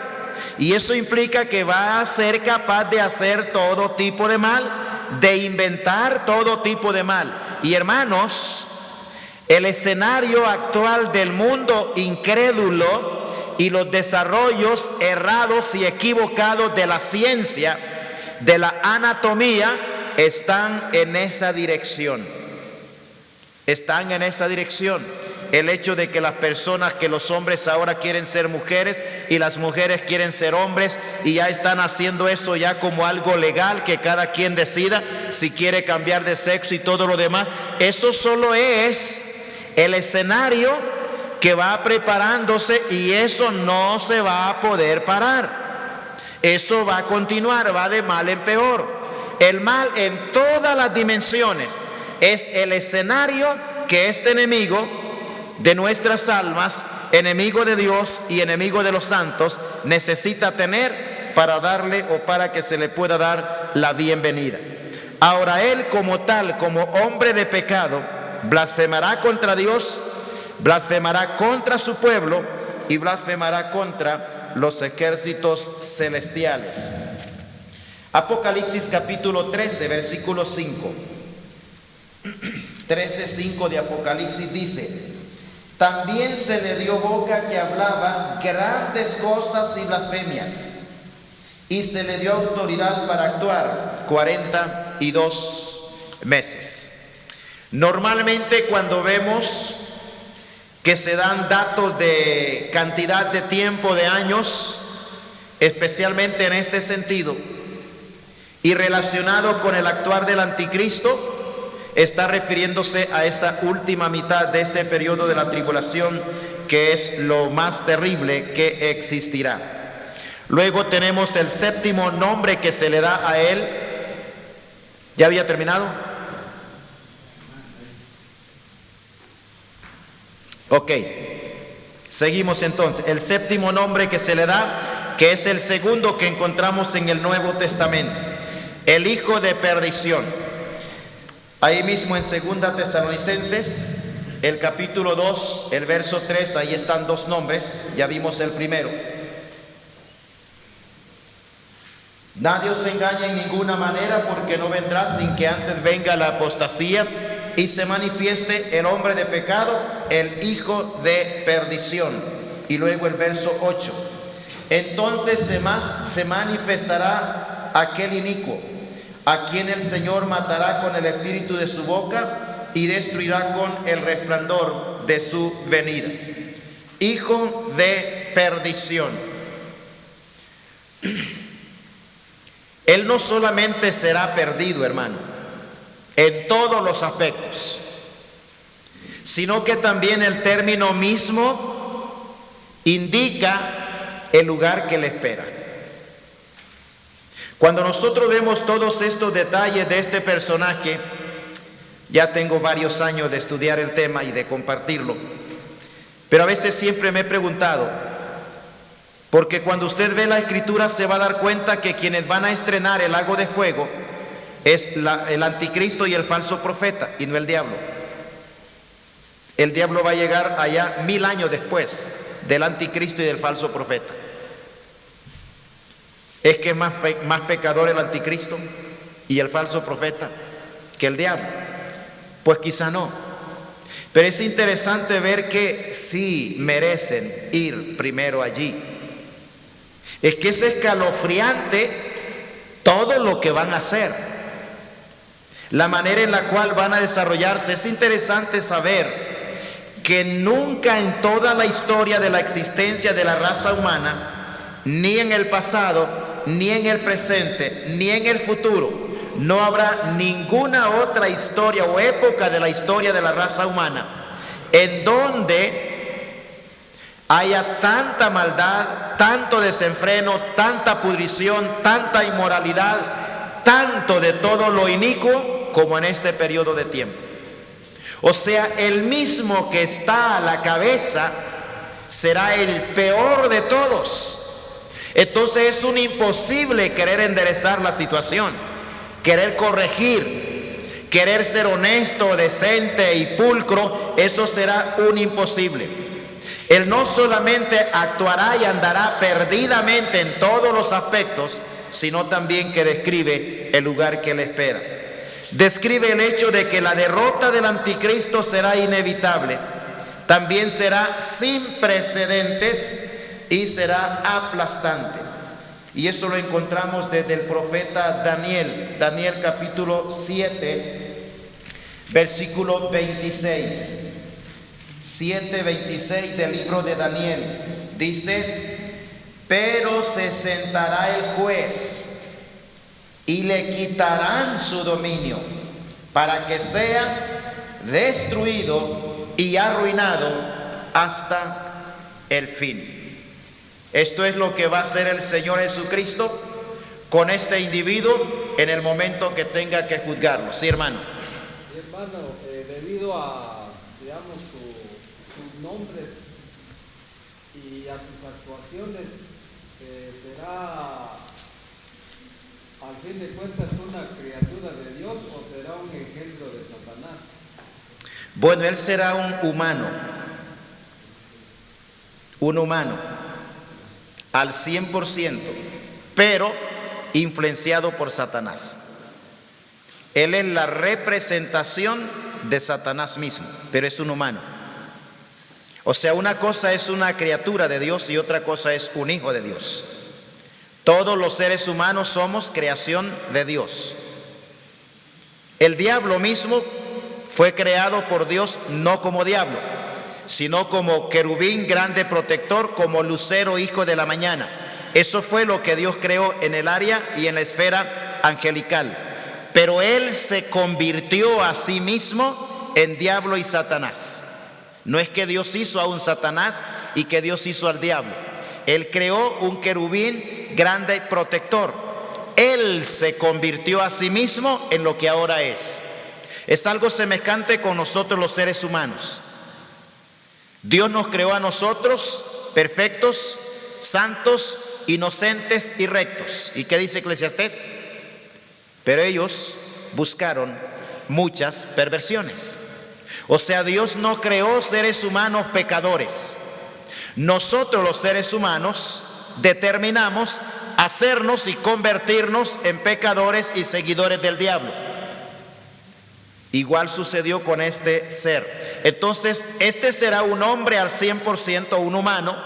Y eso implica que va a ser capaz de hacer todo tipo de mal, de inventar todo tipo de mal. Y hermanos, el escenario actual del mundo incrédulo y los desarrollos errados y equivocados de la ciencia, de la anatomía, están en esa dirección. Están en esa dirección. El hecho de que las personas, que los hombres ahora quieren ser mujeres y las mujeres quieren ser hombres, y ya están haciendo eso ya como algo legal, que cada quien decida si quiere cambiar de sexo y todo lo demás. Eso solo es el escenario que va preparándose, y eso no se va a poder parar. Eso va a continuar, va de mal en peor. El mal en todas las dimensiones es el escenario que este enemigo de nuestras almas, enemigo de Dios y enemigo de los santos, necesita tener para darle o para que se le pueda dar la bienvenida. Ahora él, como tal, como hombre de pecado, blasfemará contra Dios, blasfemará contra su pueblo y blasfemará contra los ejércitos celestiales. Apocalipsis capítulo 13, versículo 5. 13:5 de Apocalipsis dice: también se le dio boca que hablaba grandes cosas y blasfemias, y se le dio autoridad para actuar 42 meses. Normalmente cuando vemos que se dan datos de cantidad de tiempo, de años, especialmente en este sentido, y relacionado con el actuar del anticristo, está refiriéndose a esa última mitad de este periodo de la tribulación, que es lo más terrible que existirá. Luego tenemos el séptimo nombre que se le da a él. ¿Ya había terminado? Ok, seguimos entonces. El séptimo nombre que se le da, que es el segundo que encontramos en el Nuevo Testamento, el hijo de perdición. Ahí mismo en 2 Tesalonicenses, el capítulo 2, el verso 3, ahí están dos nombres, ya vimos el primero. Nadie os engañe en ninguna manera, porque no vendrá sin que antes venga la apostasía y se manifieste el hombre de pecado, el hijo de perdición. Y luego el verso 8. Entonces se manifestará aquel inicuo, a quien el Señor matará con el espíritu de su boca y destruirá con el resplandor de su venida. Hijo de perdición. Él no solamente será perdido, hermano, en todos los aspectos, sino que también el término mismo indica el lugar que le espera. Cuando nosotros vemos todos estos detalles de este personaje, ya tengo varios años de estudiar el tema y de compartirlo, pero a veces siempre me he preguntado, porque cuando usted ve la escritura se va a dar cuenta que quienes van a estrenar el lago de fuego es el anticristo y el falso profeta, y no el diablo. El diablo va a llegar allá 1000 años después del anticristo y del falso profeta. ¿Es que es más pecador el anticristo y el falso profeta que el diablo? Pues quizá no. Pero es interesante ver que sí merecen ir primero allí. Es que es escalofriante todo lo que van a hacer, la manera en la cual van a desarrollarse. Es interesante saber que nunca en toda la historia de la existencia de la raza humana, ni en el pasado, ni en el presente, ni en el futuro, no habrá ninguna otra historia o época de la historia de la raza humana en donde haya tanta maldad, tanto desenfreno, tanta pudrición, tanta inmoralidad, tanto de todo lo inicuo como en este periodo de tiempo. O sea, el mismo que está a la cabeza será el peor de todos. Entonces es un imposible querer enderezar la situación, querer corregir, querer ser honesto, decente y pulcro. Eso será un imposible. Él no solamente actuará y andará perdidamente en todos los aspectos, sino también que describe el lugar que le espera. Describe el hecho de que la derrota del anticristo será inevitable, también será sin precedentes y será aplastante. Y eso lo encontramos desde el profeta Daniel, Daniel capítulo 7, versículo 26. 7:26 del libro de Daniel dice: pero se sentará el juez y le quitarán su dominio para que sea destruido y arruinado hasta el fin. Esto es lo que va a hacer el Señor Jesucristo con este individuo en el momento que tenga que juzgarlo. Sí, hermano. Sí, hermano, debido a, digamos, sus nombres y a sus actuaciones, ¿será al fin de cuentas una criatura de Dios o será un engendro de Satanás? Bueno, él será un humano, un humano, al 100%, pero influenciado por Satanás. Él es la representación de Satanás mismo, pero es un humano. O sea, una cosa es una criatura de Dios y otra cosa es un hijo de Dios. Todos los seres humanos somos creación de Dios. El diablo mismo fue creado por Dios no como diablo, sino como querubín grande protector, como lucero hijo de la mañana. Eso fue lo que Dios creó en el área y en la esfera angelical. Pero él se convirtió a sí mismo en diablo y Satanás. No es que Dios hizo a un Satanás y que Dios hizo al diablo. Él creó un querubín grande y protector. Él se convirtió a sí mismo en lo que ahora es. Es algo semejante con nosotros los seres humanos. Dios nos creó a nosotros perfectos, santos, inocentes y rectos. ¿Y qué dice Eclesiastés? Pero ellos buscaron muchas perversiones. O sea, Dios no creó seres humanos pecadores. Nosotros los seres humanos determinamos hacernos y convertirnos en pecadores y seguidores del diablo. Igual sucedió con este ser. Entonces, este será un hombre al 100%, un humano,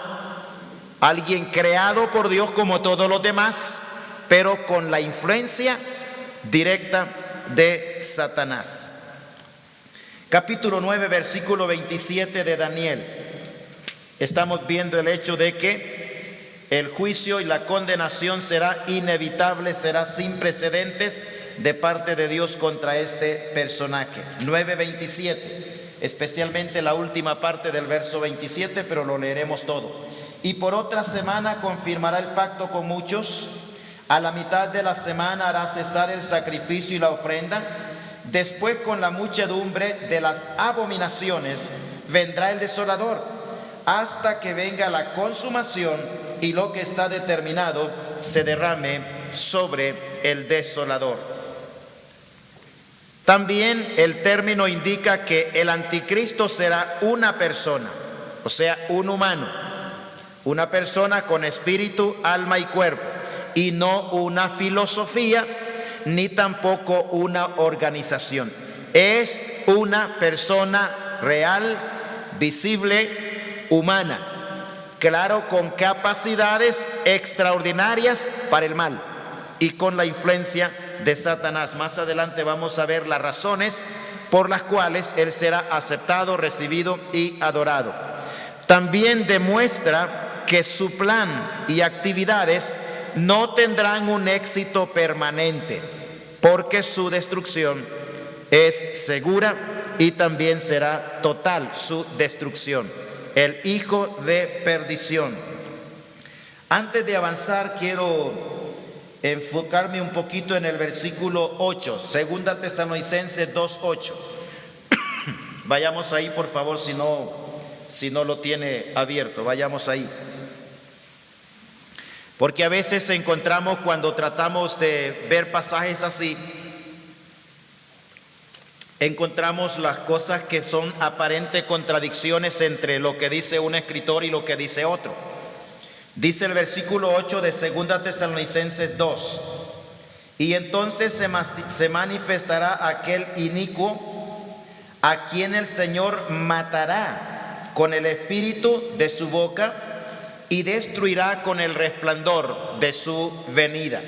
alguien creado por Dios como todos los demás, pero con la influencia directa de Satanás. Capítulo 9, versículo 27 de Daniel. Estamos viendo el hecho de que el juicio y la condenación será inevitable, será sin precedentes de parte de Dios contra este personaje. 9:27, especialmente la última parte del verso 27, pero lo leeremos todo. Y por otra semana confirmará el pacto con muchos. A la mitad de la semana hará cesar el sacrificio y la ofrenda. Después, con la muchedumbre de las abominaciones, vendrá el desolador, hasta que venga la consumación y lo que está determinado se derrame sobre el desolador. También el término indica que el anticristo será una persona, o sea, un humano, una persona con espíritu, alma y cuerpo, y no una filosofía ni tampoco una organización. Es una persona real, visible, humana, claro, con capacidades extraordinarias para el mal y con la influencia de Satanás. Más adelante vamos a ver las razones por las cuales él será aceptado, recibido y adorado. También demuestra que su plan y actividades no tendrán un éxito permanente, porque su destrucción es segura y también será total su destrucción. El hijo de perdición. Antes de avanzar, quiero enfocarme un poquito en el versículo 8, Segunda Tesalonicenses 2:8. Vayamos ahí, por favor, si no lo tiene abierto, vayamos ahí. Porque a veces encontramos, cuando tratamos de ver pasajes así, encontramos las cosas que son aparentes contradicciones entre lo que dice un escritor y lo que dice otro. Dice el versículo 8 de Segunda Tesalonicenses 2: y entonces se manifestará aquel inicuo a quien el Señor matará con el espíritu de su boca y destruirá con el resplandor de su venida.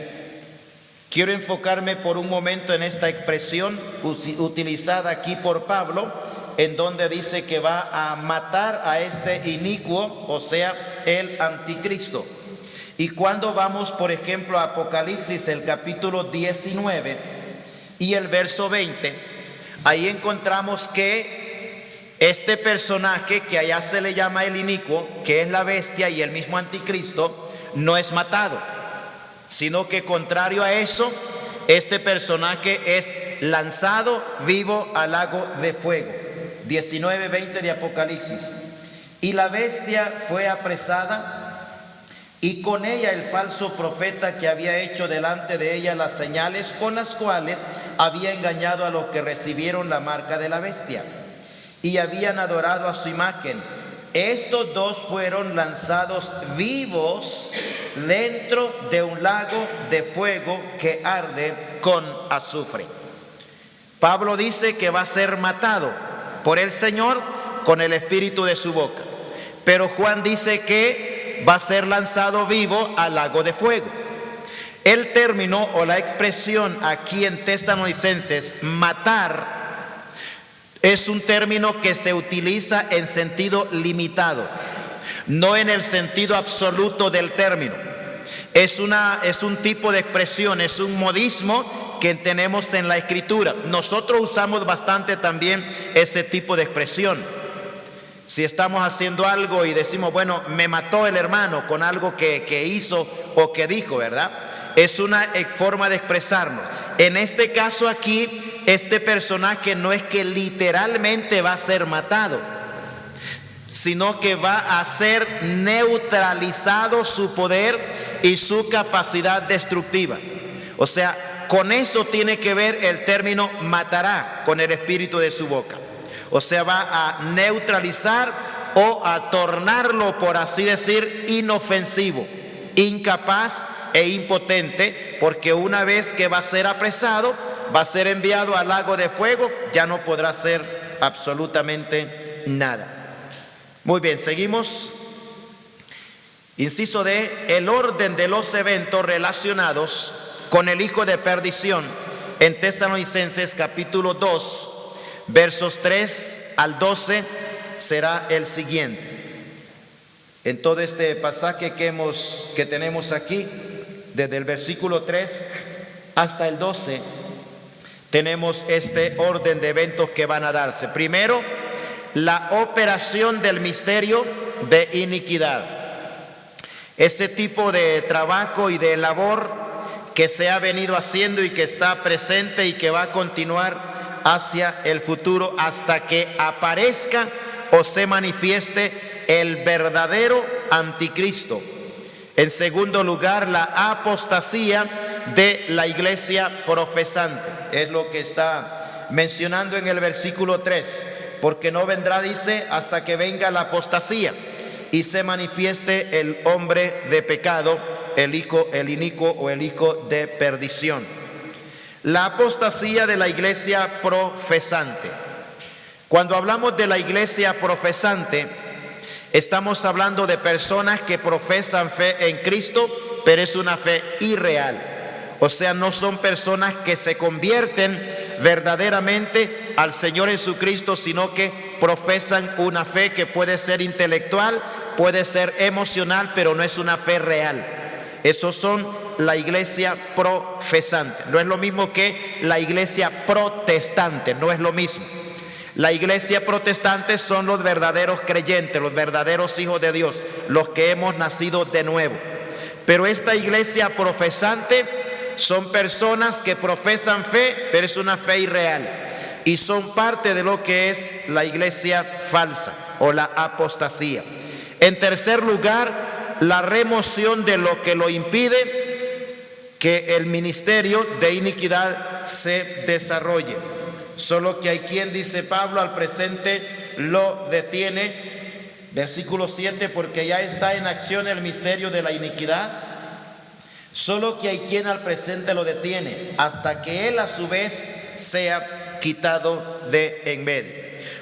Quiero enfocarme por un momento en esta expresión utilizada aquí por Pablo, en donde dice que va a matar a este inicuo, o sea, el anticristo. Y cuando vamos, por ejemplo, a Apocalipsis, el capítulo 19 y el verso 20, ahí encontramos que este personaje, que allá se le llama el inicuo, que es la bestia y el mismo anticristo, no es matado, sino que contrario a eso, este personaje es lanzado vivo al lago de fuego. 19:20 de Apocalipsis. Y la bestia fue apresada, y con ella el falso profeta que había hecho delante de ella las señales con las cuales había engañado a los que recibieron la marca de la bestia y habían adorado a su imagen, estos dos fueron lanzados vivos dentro de un lago de fuego que arde con azufre. Pablo dice que va a ser matado por el Señor con el espíritu de su boca. Pero Juan dice que va a ser lanzado vivo al lago de fuego. El término o la expresión aquí en Tesalonicenses, matar, es un término que se utiliza en sentido limitado, no en el sentido absoluto del término. Es un tipo de expresión, es un modismo que tenemos en la Escritura. Nosotros usamos bastante también ese tipo de expresión. Si estamos haciendo algo y decimos, bueno, me mató el hermano con algo que hizo o que dijo, ¿verdad? Es una forma de expresarnos. En este caso aquí, este personaje no es que literalmente va a ser matado, sino que va a ser neutralizado su poder y su capacidad destructiva. O sea, con eso tiene que ver el término matará, con el espíritu de su boca. O sea, va a neutralizar o a tornarlo, por así decir, inofensivo, incapaz e impotente, porque una vez que va a ser apresado, va a ser enviado al lago de fuego, ya no podrá hacer absolutamente nada. Muy bien, seguimos. Inciso D, el orden de los eventos relacionados con el hijo de perdición en Tesalonicenses capítulo 2, versos 3 al 12 será el siguiente. En todo este pasaje que tenemos aquí, desde el versículo 3 hasta el 12, tenemos este orden de eventos que van a darse. Primero, la operación del misterio de iniquidad. Ese tipo de trabajo y de labor que se ha venido haciendo y que está presente y que va a continuar hacia el futuro hasta que aparezca o se manifieste el verdadero anticristo. En segundo lugar, la apostasía de la iglesia profesante. Es lo que está mencionando en el versículo 3. Porque no vendrá, dice, hasta que venga la apostasía y se manifieste el hombre de pecado, el inicuo o el hijo de perdición. La apostasía de la iglesia profesante. Cuando hablamos de la iglesia profesante, estamos hablando de personas que profesan fe en Cristo, pero es una fe irreal. O sea, no son personas que se convierten verdaderamente al Señor Jesucristo, sino que profesan una fe que puede ser intelectual, puede ser emocional, pero no es una fe real. Esos son la iglesia profesante. No es lo mismo que la iglesia protestante, no es lo mismo. La iglesia protestante son los verdaderos creyentes, los verdaderos hijos de Dios, los que hemos nacido de nuevo. Pero esta iglesia profesante son personas que profesan fe, pero es una fe irreal. Y son parte de lo que es la iglesia falsa o la apostasía. En tercer lugar, la remoción de lo que lo impide que el ministerio de iniquidad se desarrolle. Solo que hay quien, dice Pablo, al presente lo detiene, versículo 7, porque ya está en acción el misterio de la iniquidad. Solo que hay quien al presente lo detiene, hasta que él a su vez sea quitado de en medio.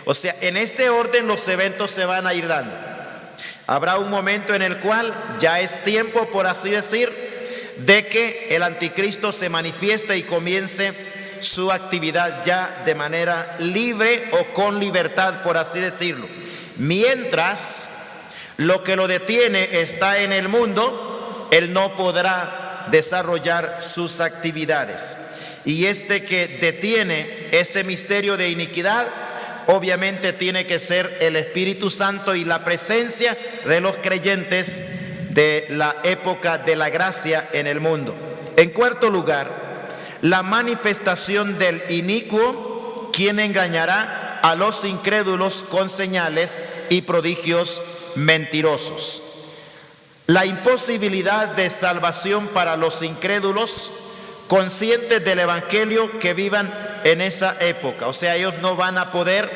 O sea, en este orden los eventos se van a ir dando. Habrá un momento en el cual ya es tiempo, por así decir, de que el anticristo se manifieste y comience su actividad ya de manera libre o con libertad, por así decirlo. Mientras lo que lo detiene está en el mundo, él no podrá desarrollar sus actividades. Y este que detiene ese misterio de iniquidad, obviamente tiene que ser el Espíritu Santo y la presencia de los creyentes de la época de la gracia en el mundo. En cuarto lugar, la manifestación del inicuo, quien engañará a los incrédulos con señales y prodigios mentirosos. La imposibilidad de salvación para los incrédulos conscientes del evangelio que vivan en esa época. O sea, ellos no van a poder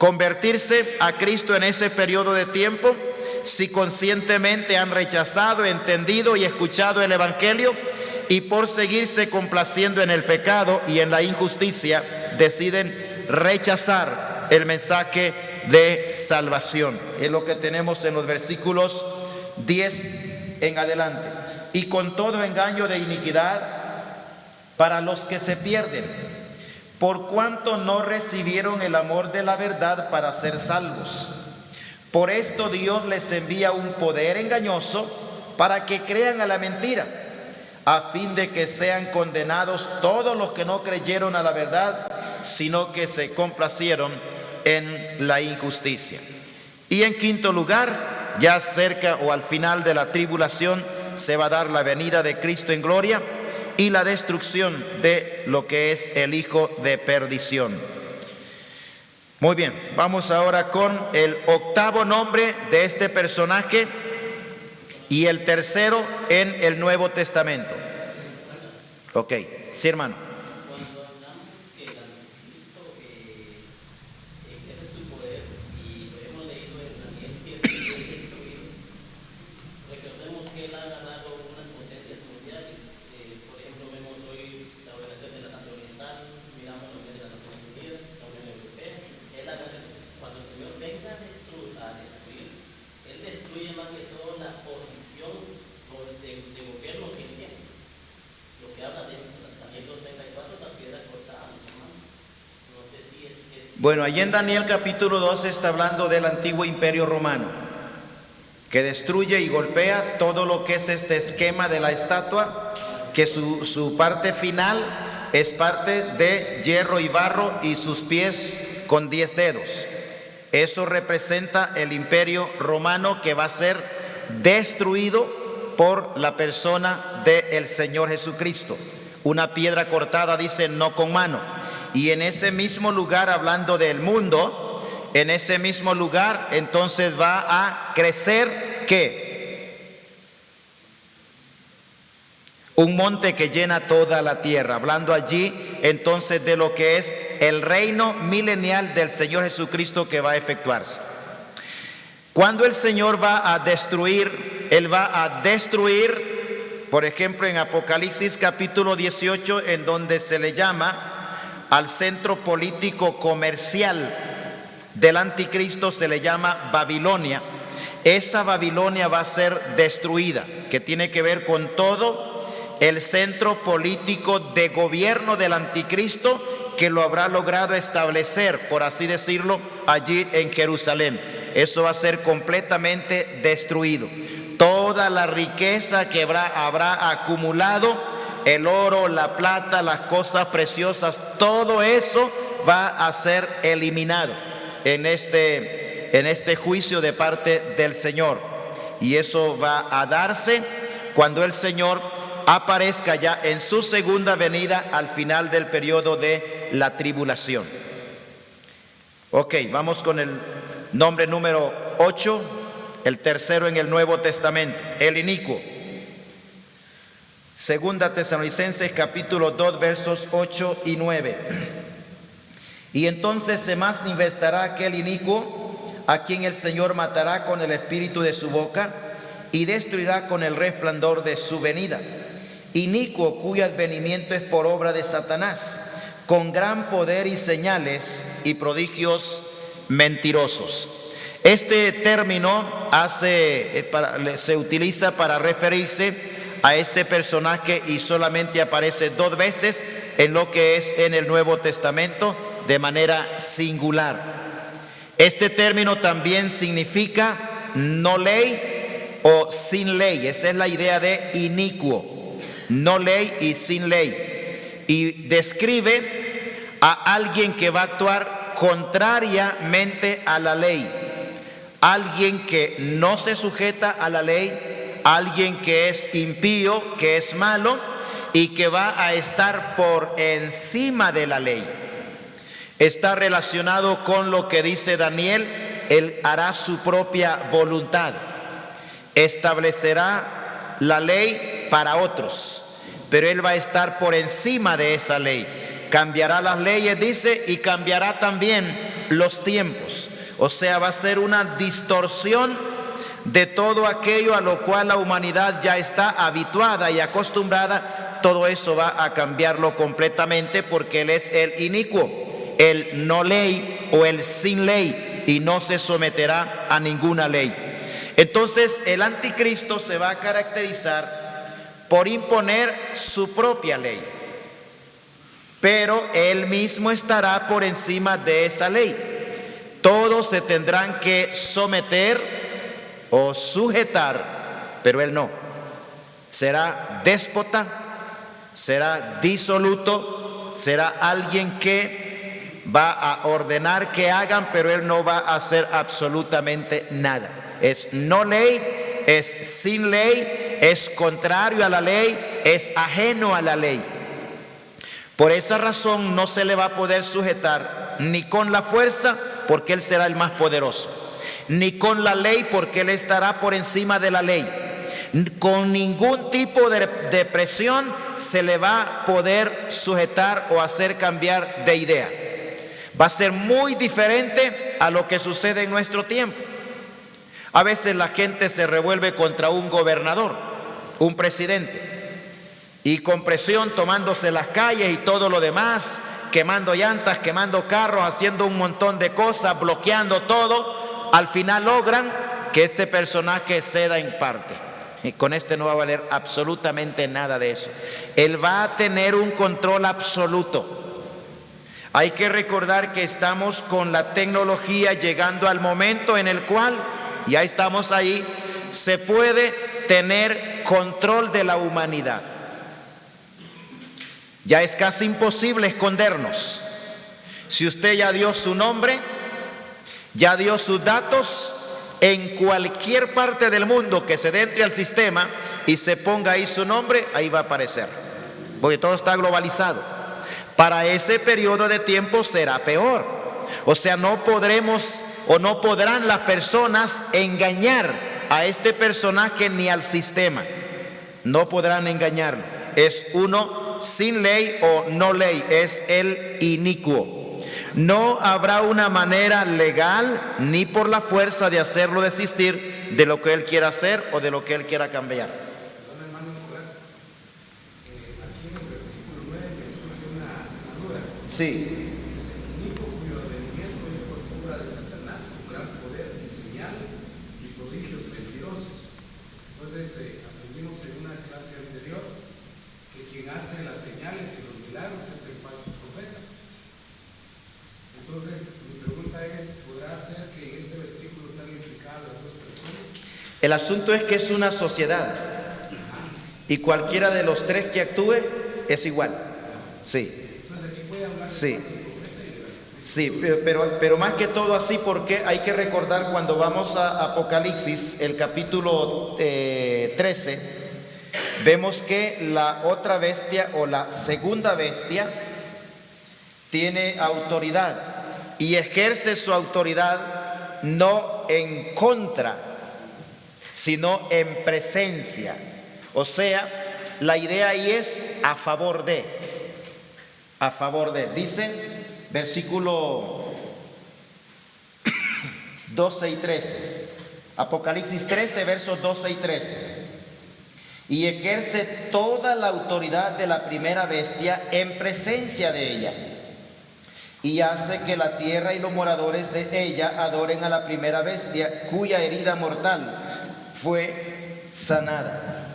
convertirse a Cristo en ese periodo de tiempo si conscientemente han rechazado, entendido y escuchado el Evangelio, y por seguirse complaciendo en el pecado y en la injusticia deciden rechazar el mensaje de salvación. Es lo que tenemos en los versículos 10 en adelante. Y con todo engaño de iniquidad para los que se pierden, por cuanto no recibieron el amor de la verdad para ser salvos. Por esto Dios les envía un poder engañoso para que crean a la mentira, a fin de que sean condenados todos los que no creyeron a la verdad, sino que se complacieron en la injusticia. Y en quinto lugar, ya cerca o al final de la tribulación, se va a dar la venida de Cristo en gloria y la destrucción de lo que es el hijo de perdición. Muy bien, vamos ahora con el octavo nombre de este personaje y el tercero en el Nuevo Testamento. Ok, sí, hermano. Cuando hablamos que el anticristo ejerce su poder, y lo hemos leído en Daniel 7, que es destruido, recordemos que él ha ganado unas potencias mundiales. Por ejemplo, vemos hoy la organización de la Santa Oriental, miramos la Unión de las Naciones Unidas, la Unión Europea. Cuando el Señor venga a destruir, él destruye más que todo la posición de gobierno que tiene. Lo que habla de Daniel 2:34, la piedra cortada, no sé si es... Bueno, allí en Daniel capítulo 12 está hablando del antiguo imperio romano, que destruye y golpea todo lo que es este esquema de la estatua, que su parte final es parte de hierro y barro y sus pies con 10 dedos. Eso representa el imperio romano que va a ser destruido por la persona del Señor Jesucristo. Una piedra cortada, dice, no con mano. Y en ese mismo lugar, hablando del mundo, en ese mismo lugar entonces va a crecer ¿qué? Un monte que llena toda la tierra, hablando allí entonces de lo que es el reino milenial del Señor Jesucristo que va a efectuarse. Cuando el Señor va a destruir, Él va a destruir, por ejemplo en Apocalipsis capítulo 18, en donde se le llama al centro político comercial del anticristo, se le llama Babilonia. Esa Babilonia va a ser destruida, que tiene que ver con todo el centro político de gobierno del anticristo, que lo habrá logrado establecer, por así decirlo, allí en Jerusalén. Eso va a ser completamente destruido. Toda la riqueza que habrá acumulado, el oro, la plata, las cosas preciosas, todo eso va a ser eliminado en este juicio de parte del Señor. Y eso va a darse cuando el Señor aparezca ya en su segunda venida al final del periodo de la tribulación. Ok, vamos con el nombre número 8, el tercero en el Nuevo Testamento, el inicuo. Segunda Tesalonicenses capítulo 2 versos 8 y 9. Y entonces se manifestará aquel inicuo, a quien el Señor matará con el espíritu de su boca y destruirá con el resplandor de su venida. Inicuo, cuyo advenimiento es por obra de Satanás, con gran poder y señales y prodigios mentirosos. Este término se utiliza para referirse a este personaje y solamente aparece 2 veces en lo que es en el Nuevo Testamento de manera singular. Este término también significa no ley o sin ley. Esa es la idea de inicuo. No ley y sin ley, y describe a alguien que va a actuar contrariamente a la ley, alguien que no se sujeta a la ley, alguien que es impío, que es malo y que va a estar por encima de la ley. Está relacionado con lo que dice Daniel: él hará su propia voluntad, establecerá la ley para otros, pero él va a estar por encima de esa ley. Cambiará las leyes, dice, y cambiará también los tiempos. O sea, va a ser una distorsión de todo aquello a lo cual la humanidad ya está habituada y acostumbrada. Todo eso va a cambiarlo completamente, porque Él es el inicuo, el no ley o el sin ley, y no se someterá a ninguna ley. Entonces el anticristo se va a caracterizar por imponer su propia ley, pero Él mismo estará por encima de esa ley. Todos se tendrán que someter o sujetar, pero Él no. Será déspota, será disoluto, será alguien que va a ordenar que hagan, pero Él no va a hacer absolutamente nada. Es no ley, es sin ley, es contrario a la ley, es ajeno a la ley. Por esa razón no se le va a poder sujetar ni con la fuerza, porque Él será el más poderoso, ni con la ley, porque Él estará por encima de la ley. Con ningún tipo de presión se le va a poder sujetar o hacer cambiar de idea. Va a ser muy diferente a lo que sucede en nuestro tiempo. A veces la gente se revuelve contra un gobernador, un presidente, y con presión tomándose las calles y todo lo demás, quemando llantas, quemando carros, haciendo un montón de cosas, bloqueando todo. Al final logran que este personaje ceda en parte. Y con este no va a valer absolutamente nada de eso. Él va a tener un control absoluto. Hay que recordar que estamos con la tecnología llegando al momento en el cual, ya estamos ahí, se puede tener control de la humanidad. Ya es casi imposible escondernos. Si usted ya dio su nombre, ya dio sus datos, en cualquier parte del mundo que se entre al sistema y se ponga ahí su nombre, ahí va a aparecer, porque todo está globalizado. Para ese periodo de tiempo será peor. O sea, no podremos o no podrán las personas engañar a este personaje ni al sistema. No podrán engañarlo. Es uno sin ley o no ley, es el inicuo. No habrá una manera legal ni por la fuerza de hacerlo desistir de lo que Él quiera hacer o de lo que Él quiera cambiar. Sí. Aprendimos en una clase anterior que quien hace las señales y los milagros es el falso profeta. Entonces, mi pregunta es, ¿podrá ser que en este versículo están implicadas las dos personas? El asunto es que es una sociedad y cualquiera de los tres que actúe es igual. Sí. Entonces, aquí puede hablar de Sí. falso profeta y de verdad. Sí, pero más que todo así, porque hay que recordar cuando vamos a Apocalipsis, el capítulo 13, vemos que la otra bestia o la segunda bestia tiene autoridad y ejerce su autoridad no en contra, sino en presencia. O sea, la idea ahí es a favor de. Dice versículo 12 y 13. Apocalipsis 13, versos 12 y 13. Y ejerce toda la autoridad de la primera bestia en presencia de ella. Y hace que la tierra y los moradores de ella adoren a la primera bestia, cuya herida mortal fue sanada.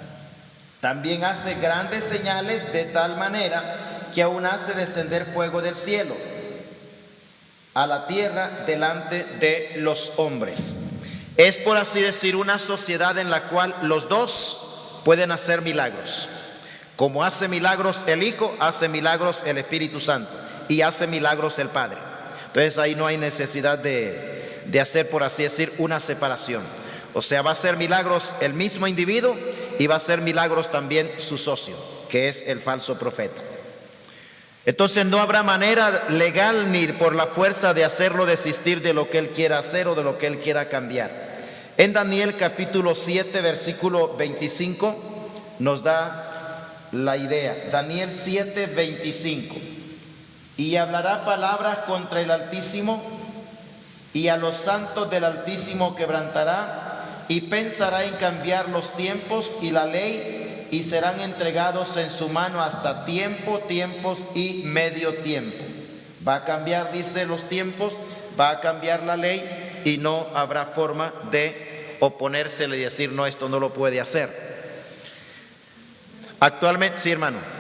También hace grandes señales de tal manera que aún hace descender fuego del cielo a la tierra delante de los hombres. Es, por así decir, una sociedad en la cual los dos pueden hacer milagros. Como hace milagros el Hijo, hace milagros el Espíritu Santo y hace milagros el Padre. Entonces ahí no hay necesidad de hacer, por así decir, una separación. O sea, va a hacer milagros el mismo individuo y va a hacer milagros también su socio, que es el falso profeta. Entonces no habrá manera legal ni por la fuerza de hacerlo desistir de lo que él quiera hacer o de lo que él quiera cambiar. En Daniel capítulo 7, versículo 25 nos da la idea. Daniel 7, 25. Y hablará palabras contra el Altísimo y a los santos del Altísimo quebrantará, y pensará en cambiar los tiempos y la ley, y serán entregados en su mano hasta tiempo, tiempos y medio tiempo. Va a cambiar, dice, los tiempos, va a cambiar la ley, y no habrá forma de oponérsele y decir, no, esto no lo puede hacer. Actualmente, sí, hermano.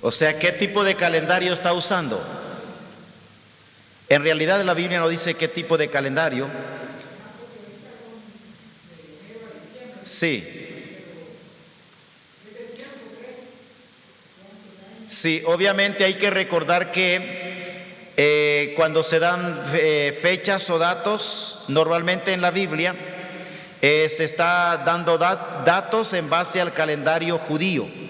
O sea, ¿qué tipo de calendario está usando? En realidad la Biblia no dice qué tipo de calendario. Sí. Sí, obviamente hay que recordar que cuando se dan fechas o datos, normalmente en la Biblia se está dando datos en base al calendario judío.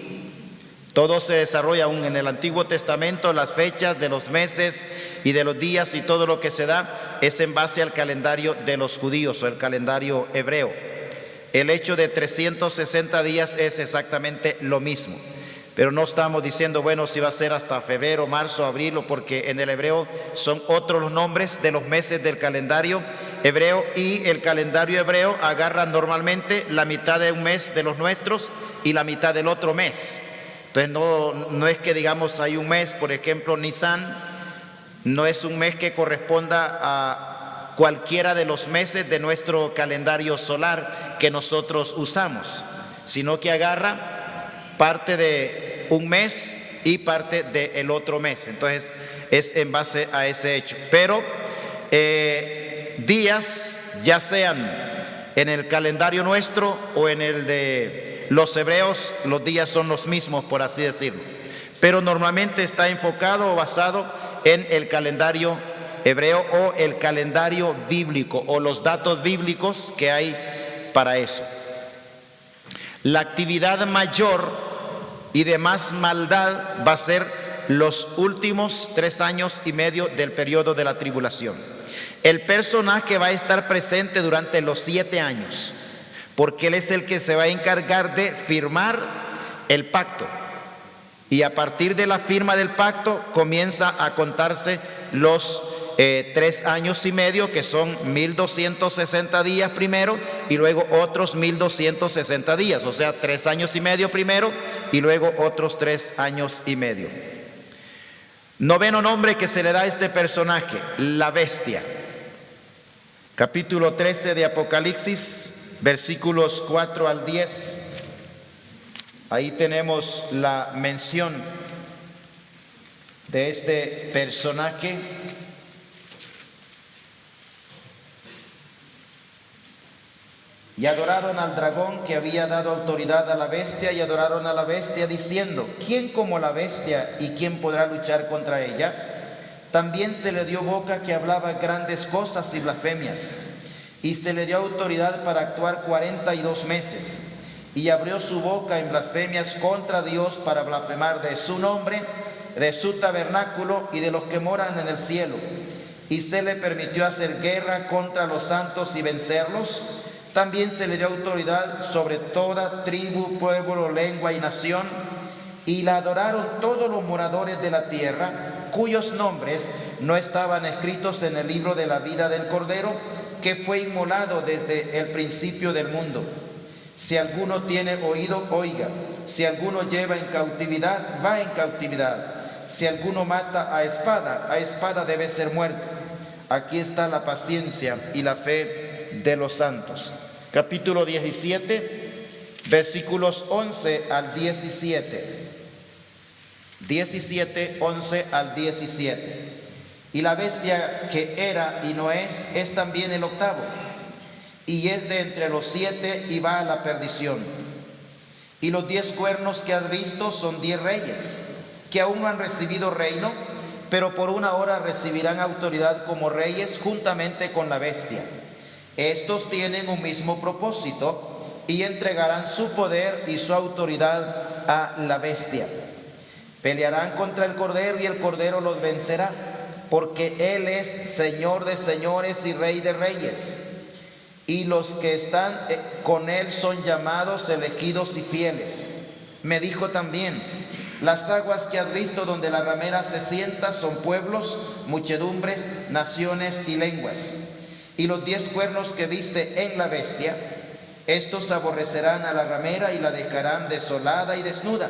Todo se desarrolla aún en el Antiguo Testamento, las fechas de los meses y de los días y todo lo que se da es en base al calendario de los judíos o el calendario hebreo. El hecho de 360 días es exactamente lo mismo, pero no estamos diciendo, bueno, si va a ser hasta febrero, marzo, abril, porque en el hebreo son otros los nombres de los meses del calendario hebreo, y el calendario hebreo agarra normalmente la mitad de un mes de los nuestros y la mitad del otro mes. Entonces no es que digamos hay un mes, por ejemplo, Nisan, no es un mes que corresponda a cualquiera de los meses de nuestro calendario solar que nosotros usamos, sino que agarra parte de un mes y parte del otro mes. Entonces es en base a ese hecho. Pero días, ya sean en el calendario nuestro o en el de los hebreos, los días son los mismos, por así decirlo, pero normalmente está enfocado o basado en el calendario hebreo o el calendario bíblico o los datos bíblicos que hay para eso. La actividad mayor y de más maldad va a ser los últimos 3 años y medio del periodo de la tribulación. El personaje va a estar presente durante los 7 años, porque él es el que se va a encargar de firmar el pacto, y a partir de la firma del pacto comienza a contarse los 3 años y medio, que son 1260 días primero y luego otros 1260 días, o sea, 3 años y medio primero y luego otros 3 años y medio. Noveno nombre que se le da a este personaje, la bestia. Capítulo 13 de Apocalipsis, versículos 4 al 10, ahí tenemos la mención de este personaje. Y adoraron al dragón que había dado autoridad a la bestia, y adoraron a la bestia diciendo, ¿quién como la bestia y quién podrá luchar contra ella? También se le dio boca que hablaba grandes cosas y blasfemias, y se le dio autoridad para actuar 42 meses, y abrió su boca en blasfemias contra Dios para blasfemar de su nombre, de su tabernáculo y de los que moran en el cielo. Y se le permitió hacer guerra contra los santos y vencerlos. También se le dio autoridad sobre toda tribu, pueblo, lengua y nación, y la adoraron todos los moradores de la tierra, cuyos nombres no estaban escritos en el libro de la vida del Cordero, que fue inmolado desde el principio del mundo. Si alguno tiene oído, oiga. Si alguno lleva en cautividad, va en cautividad. Si alguno mata a espada debe ser muerto. Aquí está la paciencia y la fe de los santos. Capítulo 17, versículos 11 al 17. 17, 11 al 17. Y la bestia que era y no es también el octavo, y es de entre los 7 y va a la perdición. Y los 10 cuernos que has visto son 10 reyes, que aún no han recibido reino, pero por una hora recibirán autoridad como reyes juntamente con la bestia. Estos tienen un mismo propósito y entregarán su poder y su autoridad a la bestia. Pelearán contra el Cordero y el Cordero los vencerá, porque Él es Señor de señores y Rey de reyes. Y los que están con Él son llamados, elegidos y fieles. Me dijo también: las aguas que has visto donde la ramera se sienta son pueblos, muchedumbres, naciones y lenguas. Y los 10 cuernos que viste en la bestia, estos aborrecerán a la ramera y la dejarán desolada y desnuda,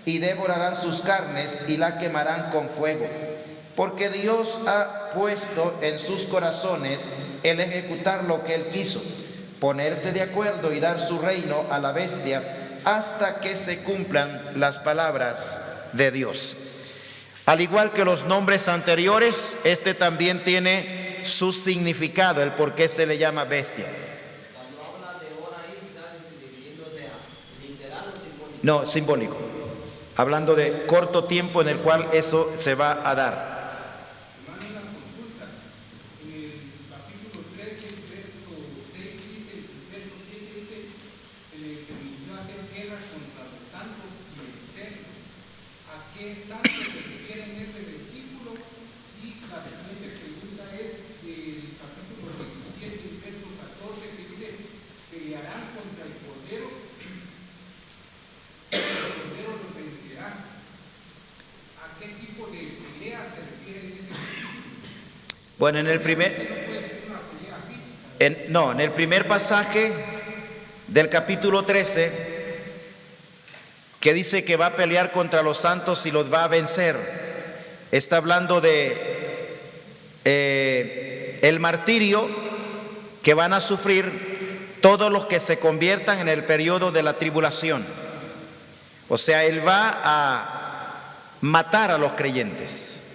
y devorarán sus carnes y la quemarán con fuego. Porque Dios ha puesto en sus corazones el ejecutar lo que Él quiso, ponerse de acuerdo y dar su reino a la bestia hasta que se cumplan las palabras de Dios. Al igual que los nombres anteriores, este también tiene su significado, el por qué se le llama bestia. Cuando habla de hora ahí, ¿estás dividiendo de literal o simbólico? No, simbólico. Hablando de corto tiempo en el cual eso se va a dar. Hermano, una consulta. En el capítulo 13, verso 6 dice, el verso 7 dice, se le permitió hacer guerra contra los santos y vencerlos. ¿A qué santos se refiere en ese versículo? Y la siguiente pregunta es del capítulo 17, el verso 14, que dice, pelearán contra el Cordero, y el Cordero los vencerá. ¿A qué tipo de pelea se refiere en ese versículo? Bueno, en el primer pasaje del capítulo 13, que dice que va a pelear contra los santos y los va a vencer, está hablando de el martirio que van a sufrir todos los que se conviertan en el periodo de la tribulación. O sea, Él va a matar a los creyentes.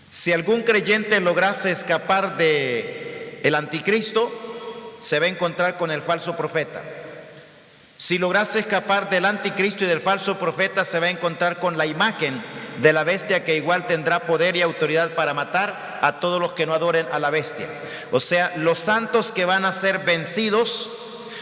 Si algún creyente lograse escapar de el anticristo, se va a encontrar con el falso profeta. Si lograse escapar del anticristo y del falso profeta, se va a encontrar con la imagen de la bestia, que igual tendrá poder y autoridad para matar a todos los que no adoren a la bestia. O sea, los santos que van a ser vencidos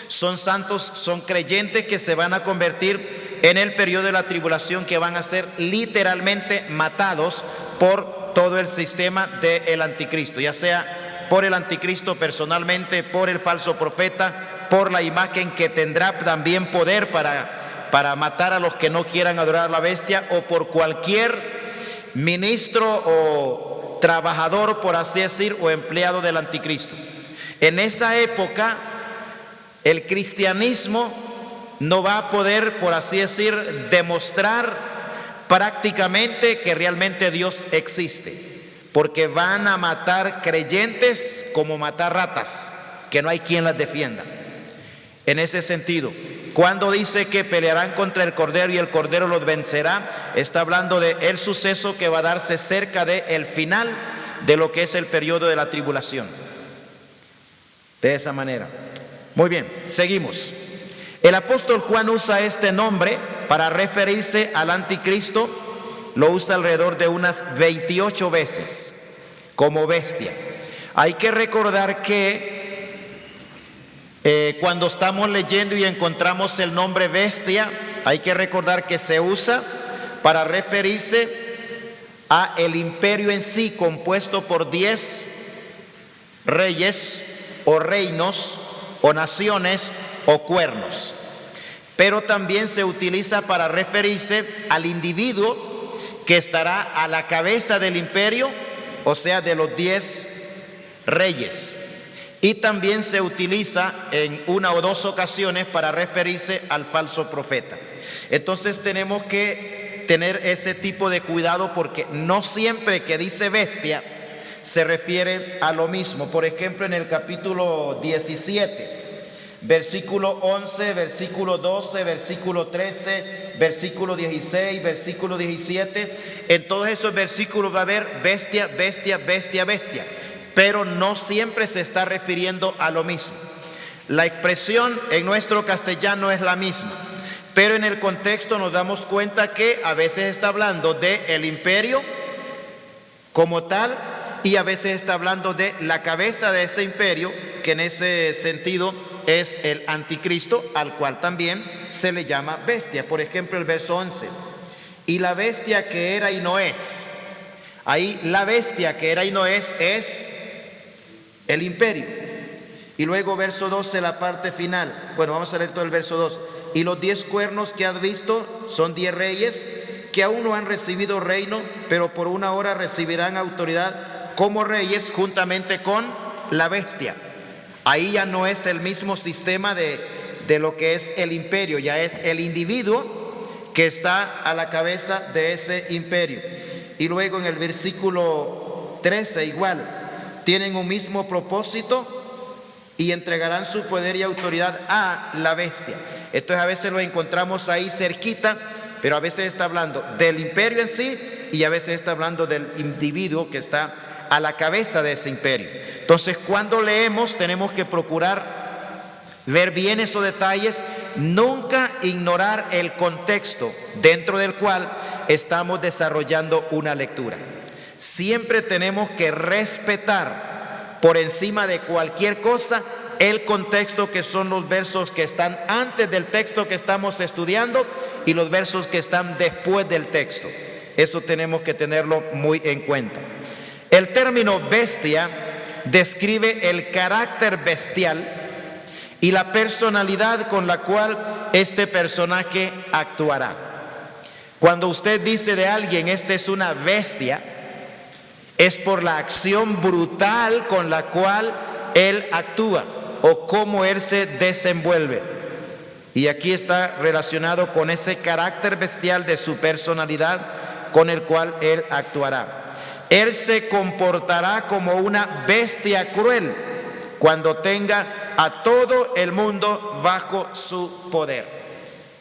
son santos, son creyentes que se van a convertir en el periodo de la tribulación, que van a ser literalmente matados por todo el sistema del anticristo, ya sea por el anticristo personalmente, por el falso profeta, por la imagen que tendrá también poder para matar a los que no quieran adorar a la bestia, o por cualquier ministro o trabajador, por así decir, o empleado del anticristo. En esa época, el cristianismo no va a poder, por así decir, demostrar prácticamente que realmente Dios existe, porque van a matar creyentes como matar ratas, que no hay quien las defienda. En ese sentido, cuando dice que pelearán contra el Cordero y el Cordero los vencerá, está hablando de el suceso que va a darse cerca del final de lo que es el periodo de la tribulación. De esa manera. Muy bien, seguimos. El apóstol Juan usa este nombre para referirse al anticristo, lo usa alrededor de unas 28 veces como bestia. Hay que recordar que cuando estamos leyendo y encontramos el nombre bestia, hay que recordar que se usa para referirse a el imperio en sí, compuesto por 10 reyes o reinos o naciones o cuernos. Pero también se utiliza para referirse al individuo que estará a la cabeza del imperio, o sea, de los 10 reyes. Y también se utiliza en una o dos ocasiones para referirse al falso profeta. Entonces tenemos que tener ese tipo de cuidado, porque no siempre que dice bestia se refiere a lo mismo. Por ejemplo, en el capítulo 17, versículo 11, versículo 12, versículo 13, versículo 16, versículo 17, en todos esos versículos va a haber bestia, bestia, bestia, bestia, pero no siempre se está refiriendo a lo mismo. La expresión en nuestro castellano es la misma, pero en el contexto nos damos cuenta que a veces está hablando del imperio como tal y a veces está hablando de la cabeza de ese imperio, que en ese sentido es el anticristo, al cual también se le llama bestia. Por ejemplo, el verso 11: y la bestia que era y no es. Ahí la bestia que era y no es el imperio. Y luego verso 12, la parte final. Bueno, vamos a leer todo el verso 2. Y los 10 cuernos que has visto son 10 reyes que aún no han recibido reino, pero por una hora recibirán autoridad como reyes juntamente con la bestia. Ahí ya no es el mismo sistema de lo que es el imperio, ya es el individuo que está a la cabeza de ese imperio. Y luego en el versículo 13 igual, tienen un mismo propósito y entregarán su poder y autoridad a la bestia. Entonces a veces lo encontramos ahí cerquita, pero a veces está hablando del imperio en sí y a veces está hablando del individuo que está a la cabeza de ese imperio. Entonces cuando leemos tenemos que procurar ver bien esos detalles, nunca ignorar el contexto dentro del cual estamos desarrollando una lectura. Siempre tenemos que respetar por encima de cualquier cosa el contexto, que son los versos que están antes del texto que estamos estudiando y los versos que están después del texto. Eso tenemos que tenerlo muy en cuenta. El término bestia describe el carácter bestial y la personalidad con la cual este personaje actuará. Cuando usted dice de alguien, este es una bestia, es por la acción brutal con la cual él actúa o cómo él se desenvuelve. Y aquí está relacionado con ese carácter bestial de su personalidad con el cual él actuará. Él se comportará como una bestia cruel cuando tenga a todo el mundo bajo su poder.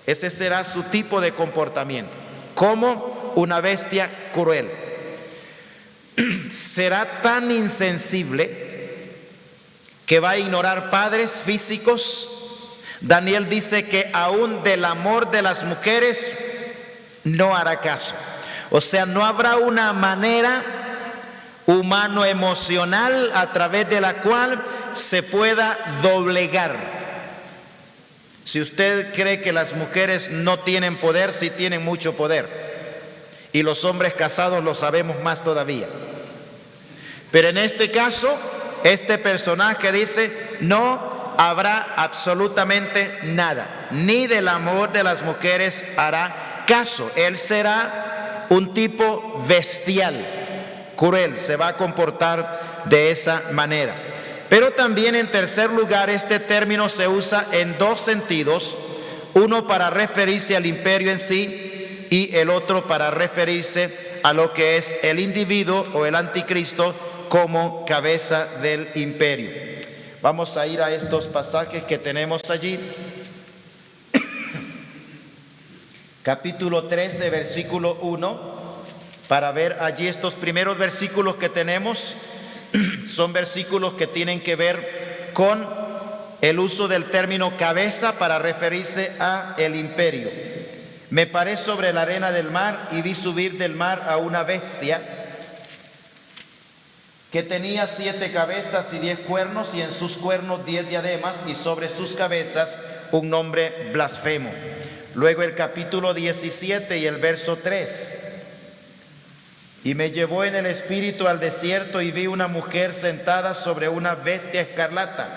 Ese será su tipo de comportamiento, como una bestia cruel. Será tan insensible que va a ignorar padres físicos. Daniel dice que aún del amor de las mujeres no hará caso. O sea, no habrá una manera humano-emocional a través de la cual se pueda doblegar. Si usted cree que las mujeres no tienen poder, sí tienen mucho poder. Y los hombres casados lo sabemos más todavía. Pero en este caso, este personaje dice, no habrá absolutamente nada, ni del amor de las mujeres hará caso. Él será un tipo bestial, cruel, se va a comportar de esa manera. Pero también en tercer lugar, este término se usa en dos sentidos, uno para referirse al imperio en sí y el otro para referirse a lo que es el individuo o el anticristo como cabeza del imperio. Vamos a ir a estos pasajes que tenemos allí. Capítulo 13, versículo 1, para ver allí estos primeros versículos que tenemos. Son versículos que tienen que ver con el uso del término cabeza para referirse a el imperio. Me paré sobre la arena del mar y vi subir del mar a una bestia que tenía 7 cabezas y 10 cuernos, y en sus cuernos 10 diademas, y sobre sus cabezas un nombre blasfemo. Luego el capítulo 17 y el verso 3. Y me llevó en el espíritu al desierto y vi una mujer sentada sobre una bestia escarlata,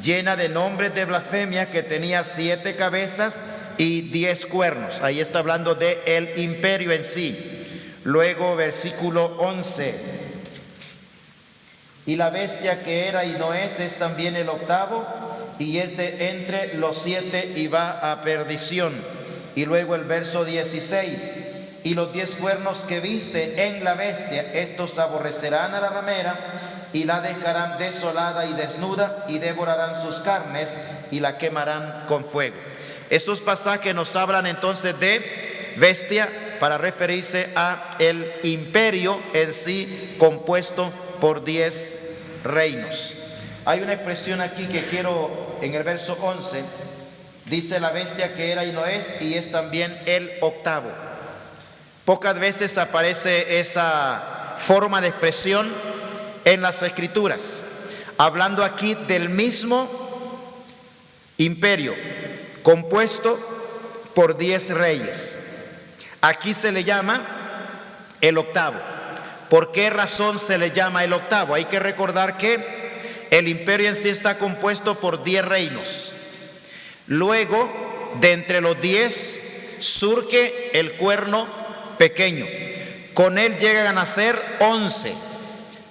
llena de nombres de blasfemia, que tenía 7 cabezas y 10 cuernos. Ahí está hablando de el imperio en sí. Luego versículo 11. Y la bestia que era y no es también el octavo, y es de entre los 7 y va a perdición. Y luego el verso 16. Y los 10 cuernos que viste en la bestia, estos aborrecerán a la ramera y la dejarán desolada y desnuda, y devorarán sus carnes y la quemarán con fuego. Esos pasajes nos hablan entonces de bestia para referirse a el imperio en sí, compuesto por 10 reinos. Hay una expresión aquí que quiero, en el verso 11, dice la bestia que era y no es, y es también el octavo. Pocas veces aparece esa forma de expresión en las Escrituras, hablando aquí del mismo imperio compuesto por 10 reyes. Aquí se le llama el octavo. ¿Por qué razón se le llama el octavo? Hay que recordar que el imperio en sí está compuesto por 10 reinos. Luego, de entre los 10 surge el cuerno pequeño. Con él llegan a ser 11.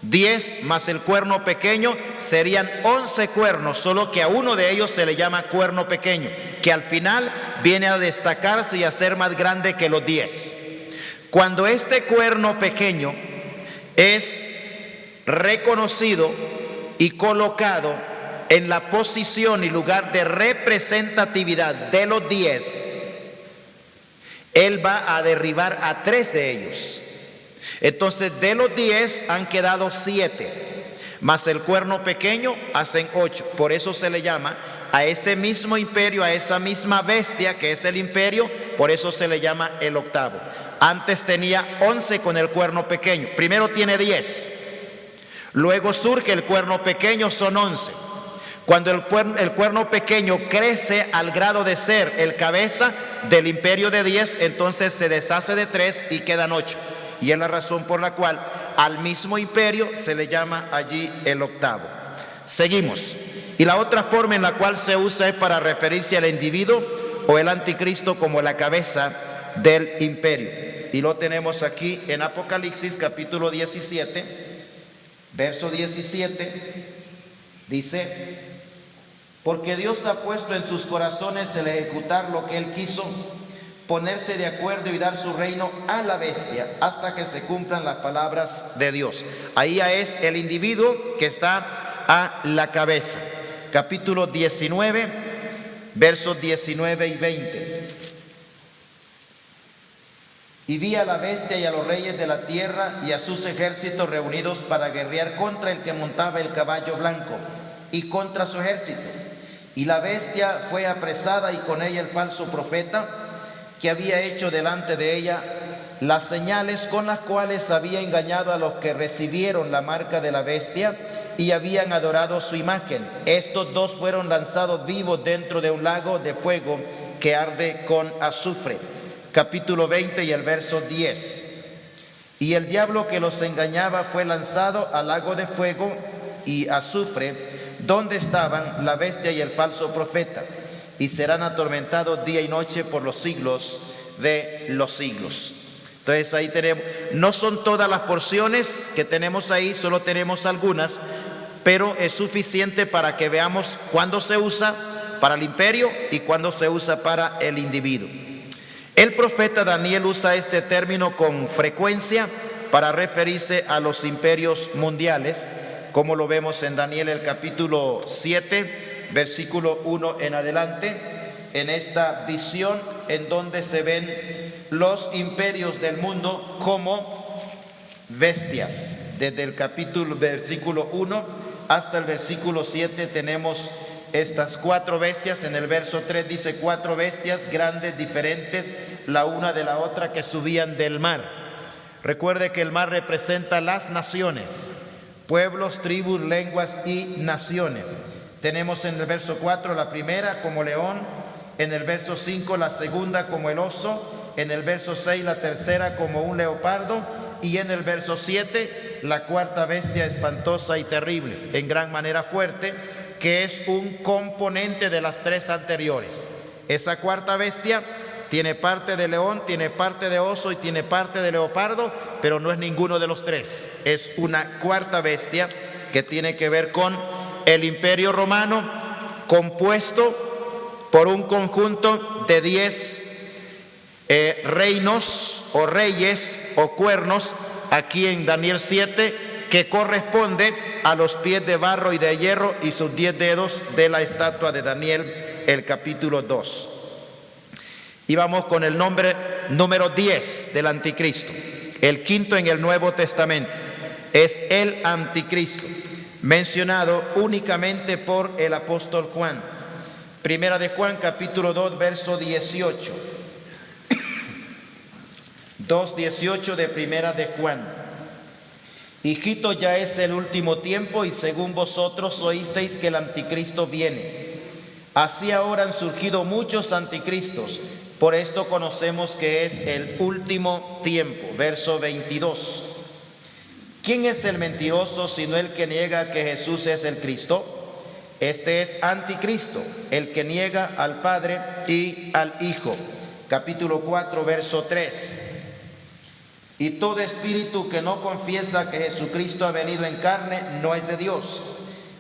10 más el cuerno pequeño serían 11 cuernos, solo que a uno de ellos se le llama cuerno pequeño, que al final viene a destacarse y a ser más grande que los 10. Cuando este cuerno pequeño es reconocido y colocado en la posición y lugar de representatividad de los 10, él va a derribar a 3 de ellos. Entonces de los 10 han quedado 7, más el cuerno pequeño hacen 8. Por eso se le llama a ese mismo imperio, a esa misma bestia que es el imperio, por eso se le llama el octavo. Antes tenía 11 con el cuerno pequeño, primero tiene 10, luego surge el cuerno pequeño, son 11. Cuando el cuerno pequeño crece al grado de ser el cabeza del imperio de 10, entonces se deshace de 3 y quedan 8. Y es la razón por la cual al mismo imperio se le llama allí el octavo. Seguimos. Y la otra forma en la cual se usa es para referirse al individuo o el anticristo como la cabeza del imperio. Y lo tenemos aquí en Apocalipsis capítulo 17, verso 17. Dice: porque Dios ha puesto en sus corazones el ejecutar lo que Él quiso, ponerse de acuerdo y dar su reino a la bestia hasta que se cumplan las palabras de Dios. Ahí es el individuo que está a la cabeza. Capítulo 19, versos 19 y 20. Y vi a la bestia y a los reyes de la tierra y a sus ejércitos reunidos para guerrear contra el que montaba el caballo blanco y contra su ejército. Y la bestia fue apresada y con ella el falso profeta, que había hecho delante de ella las señales con las cuales había engañado a los que recibieron la marca de la bestia y habían adorado su imagen. Estos dos fueron lanzados vivos dentro de un lago de fuego que arde con azufre. Capítulo 20 y el verso 10. Y el diablo que los engañaba fue lanzado al lago de fuego y azufre, donde estaban la bestia y el falso profeta, y serán atormentados día y noche por los siglos de los siglos. Entonces ahí tenemos, no son todas las porciones que tenemos ahí, solo tenemos algunas, pero es suficiente para que veamos cuándo se usa para el imperio y cuándo se usa para el individuo. El profeta Daniel usa este término con frecuencia para referirse a los imperios mundiales, como lo vemos en Daniel el capítulo 7, versículo 1 en adelante, en esta visión en donde se ven los imperios del mundo como bestias. Desde el versículo 1 hasta el versículo 7 tenemos estas 4 bestias. En el verso 3 dice 4 bestias grandes, diferentes la una de la otra, que subían del mar. Recuerde que el mar representa las naciones, pueblos, tribus, lenguas y naciones. Tenemos en el verso 4 la primera como león, en el verso 5 la segunda como el oso, en el verso 6 la tercera como un leopardo, y en el verso 7 la cuarta bestia espantosa y terrible, en gran manera fuerte, que es un componente de las 3 anteriores. Esa cuarta bestia tiene parte de león, tiene parte de oso y tiene parte de leopardo, pero no es ninguno de los 3. Es una cuarta bestia que tiene que ver con el imperio romano, compuesto por un conjunto de 10 reinos o reyes o cuernos, aquí en Daniel 7, que corresponde a los pies de barro y de hierro y sus 10 dedos de la estatua de Daniel, el capítulo 2. Y vamos con el número 10 del anticristo, el quinto en el Nuevo Testamento. Es el anticristo. mencionado únicamente por el apóstol Juan. Primera de Juan, capítulo 2, verso 18. 2:18 de Primera de Juan. Hijito, ya es el último tiempo y según vosotros oísteis que el anticristo viene. Así ahora han surgido muchos anticristos. Por esto conocemos que es el último tiempo. Verso 22. ¿Quién es el mentiroso sino el que niega que Jesús es el Cristo? Este es anticristo, el que niega al Padre y al Hijo. Capítulo 4, verso 3. Y todo espíritu que no confiesa que Jesucristo ha venido en carne no es de Dios.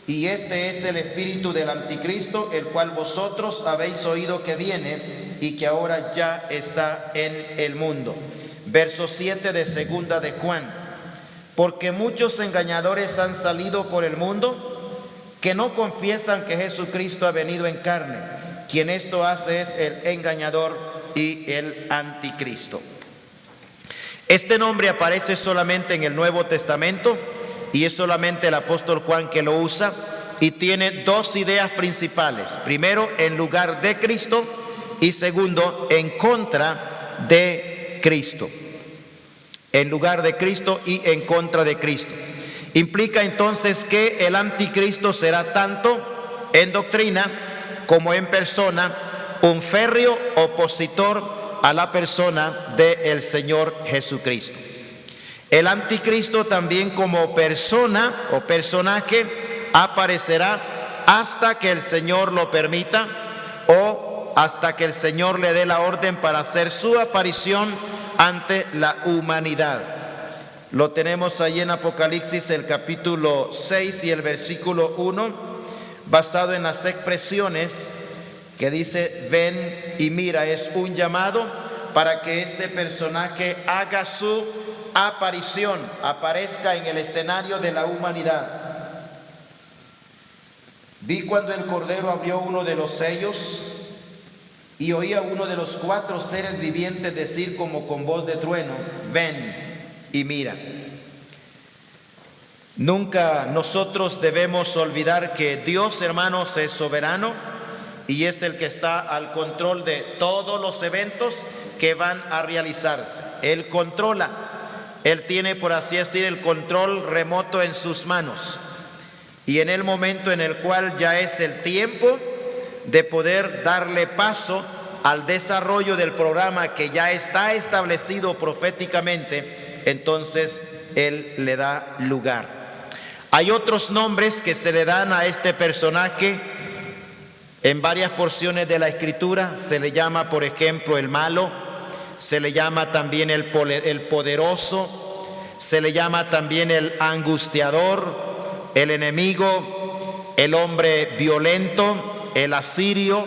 Y este es el espíritu del anticristo, el cual vosotros habéis oído que viene y que ahora ya está en el mundo. Verso 7 de segunda de Juan. Porque muchos engañadores han salido por el mundo que no confiesan que Jesucristo ha venido en carne. Quien esto hace es el engañador y el anticristo. Este nombre aparece solamente en el Nuevo Testamento y es solamente el apóstol Juan que lo usa, y tiene dos ideas principales. Primero, en lugar de Cristo, y segundo, en contra de Cristo. En lugar de Cristo y en contra de Cristo. Implica entonces que el anticristo será tanto en doctrina como en persona un férreo opositor a la persona del Señor Jesucristo. El anticristo también como persona o personaje aparecerá hasta que el Señor lo permita o hasta que el Señor le dé la orden para hacer su aparición ante la humanidad. Lo tenemos ahí en Apocalipsis, el capítulo 6 y el versículo 1, basado en las expresiones que dice ven y mira. Es un llamado para que este personaje haga su aparición, aparezca en el escenario de la humanidad. Vi cuando el Cordero abrió uno de los sellos y oí a uno de los 4 seres vivientes decir como con voz de trueno, ven y mira. Nunca nosotros debemos olvidar que Dios, hermanos, es soberano y es el que está al control de todos los eventos que van a realizarse. Él controla, Él tiene, por así decir, el control remoto en sus manos. Y en el momento en el cual ya es el tiempo de poder darle paso al desarrollo del programa que ya está establecido proféticamente, entonces Él le da lugar. Hay otros nombres que se le dan a este personaje en varias porciones de la Escritura. Se le llama, por ejemplo, el malo, se le llama también el poderoso, se le llama también el angustiador, el enemigo, el hombre violento, el asirio,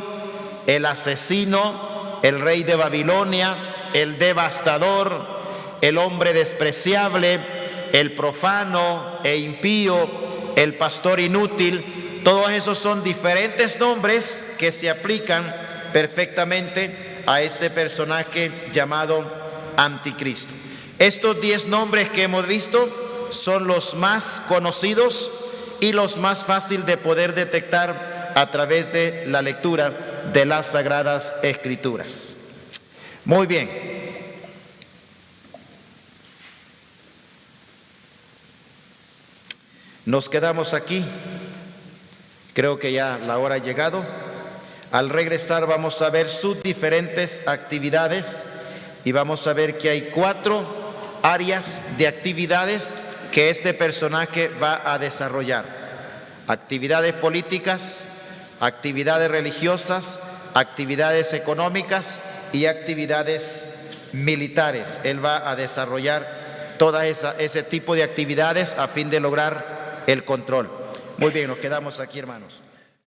el asesino, el rey de Babilonia, el devastador, el hombre despreciable, el profano e impío, el pastor inútil. Todos esos son diferentes nombres que se aplican perfectamente a este personaje llamado Anticristo. Estos 10 nombres que hemos visto son los más conocidos y los más fáciles de poder detectar a través de la lectura de las Sagradas Escrituras. Muy bien. Nos quedamos aquí. Creo que ya la hora ha llegado. Al regresar vamos a ver sus diferentes actividades y vamos a ver que hay 4 áreas de actividades que este personaje va a desarrollar: actividades políticas, actividades religiosas, actividades económicas y actividades militares. Él va a desarrollar todo ese tipo de actividades a fin de lograr el control. Muy bien, nos quedamos aquí, hermanos.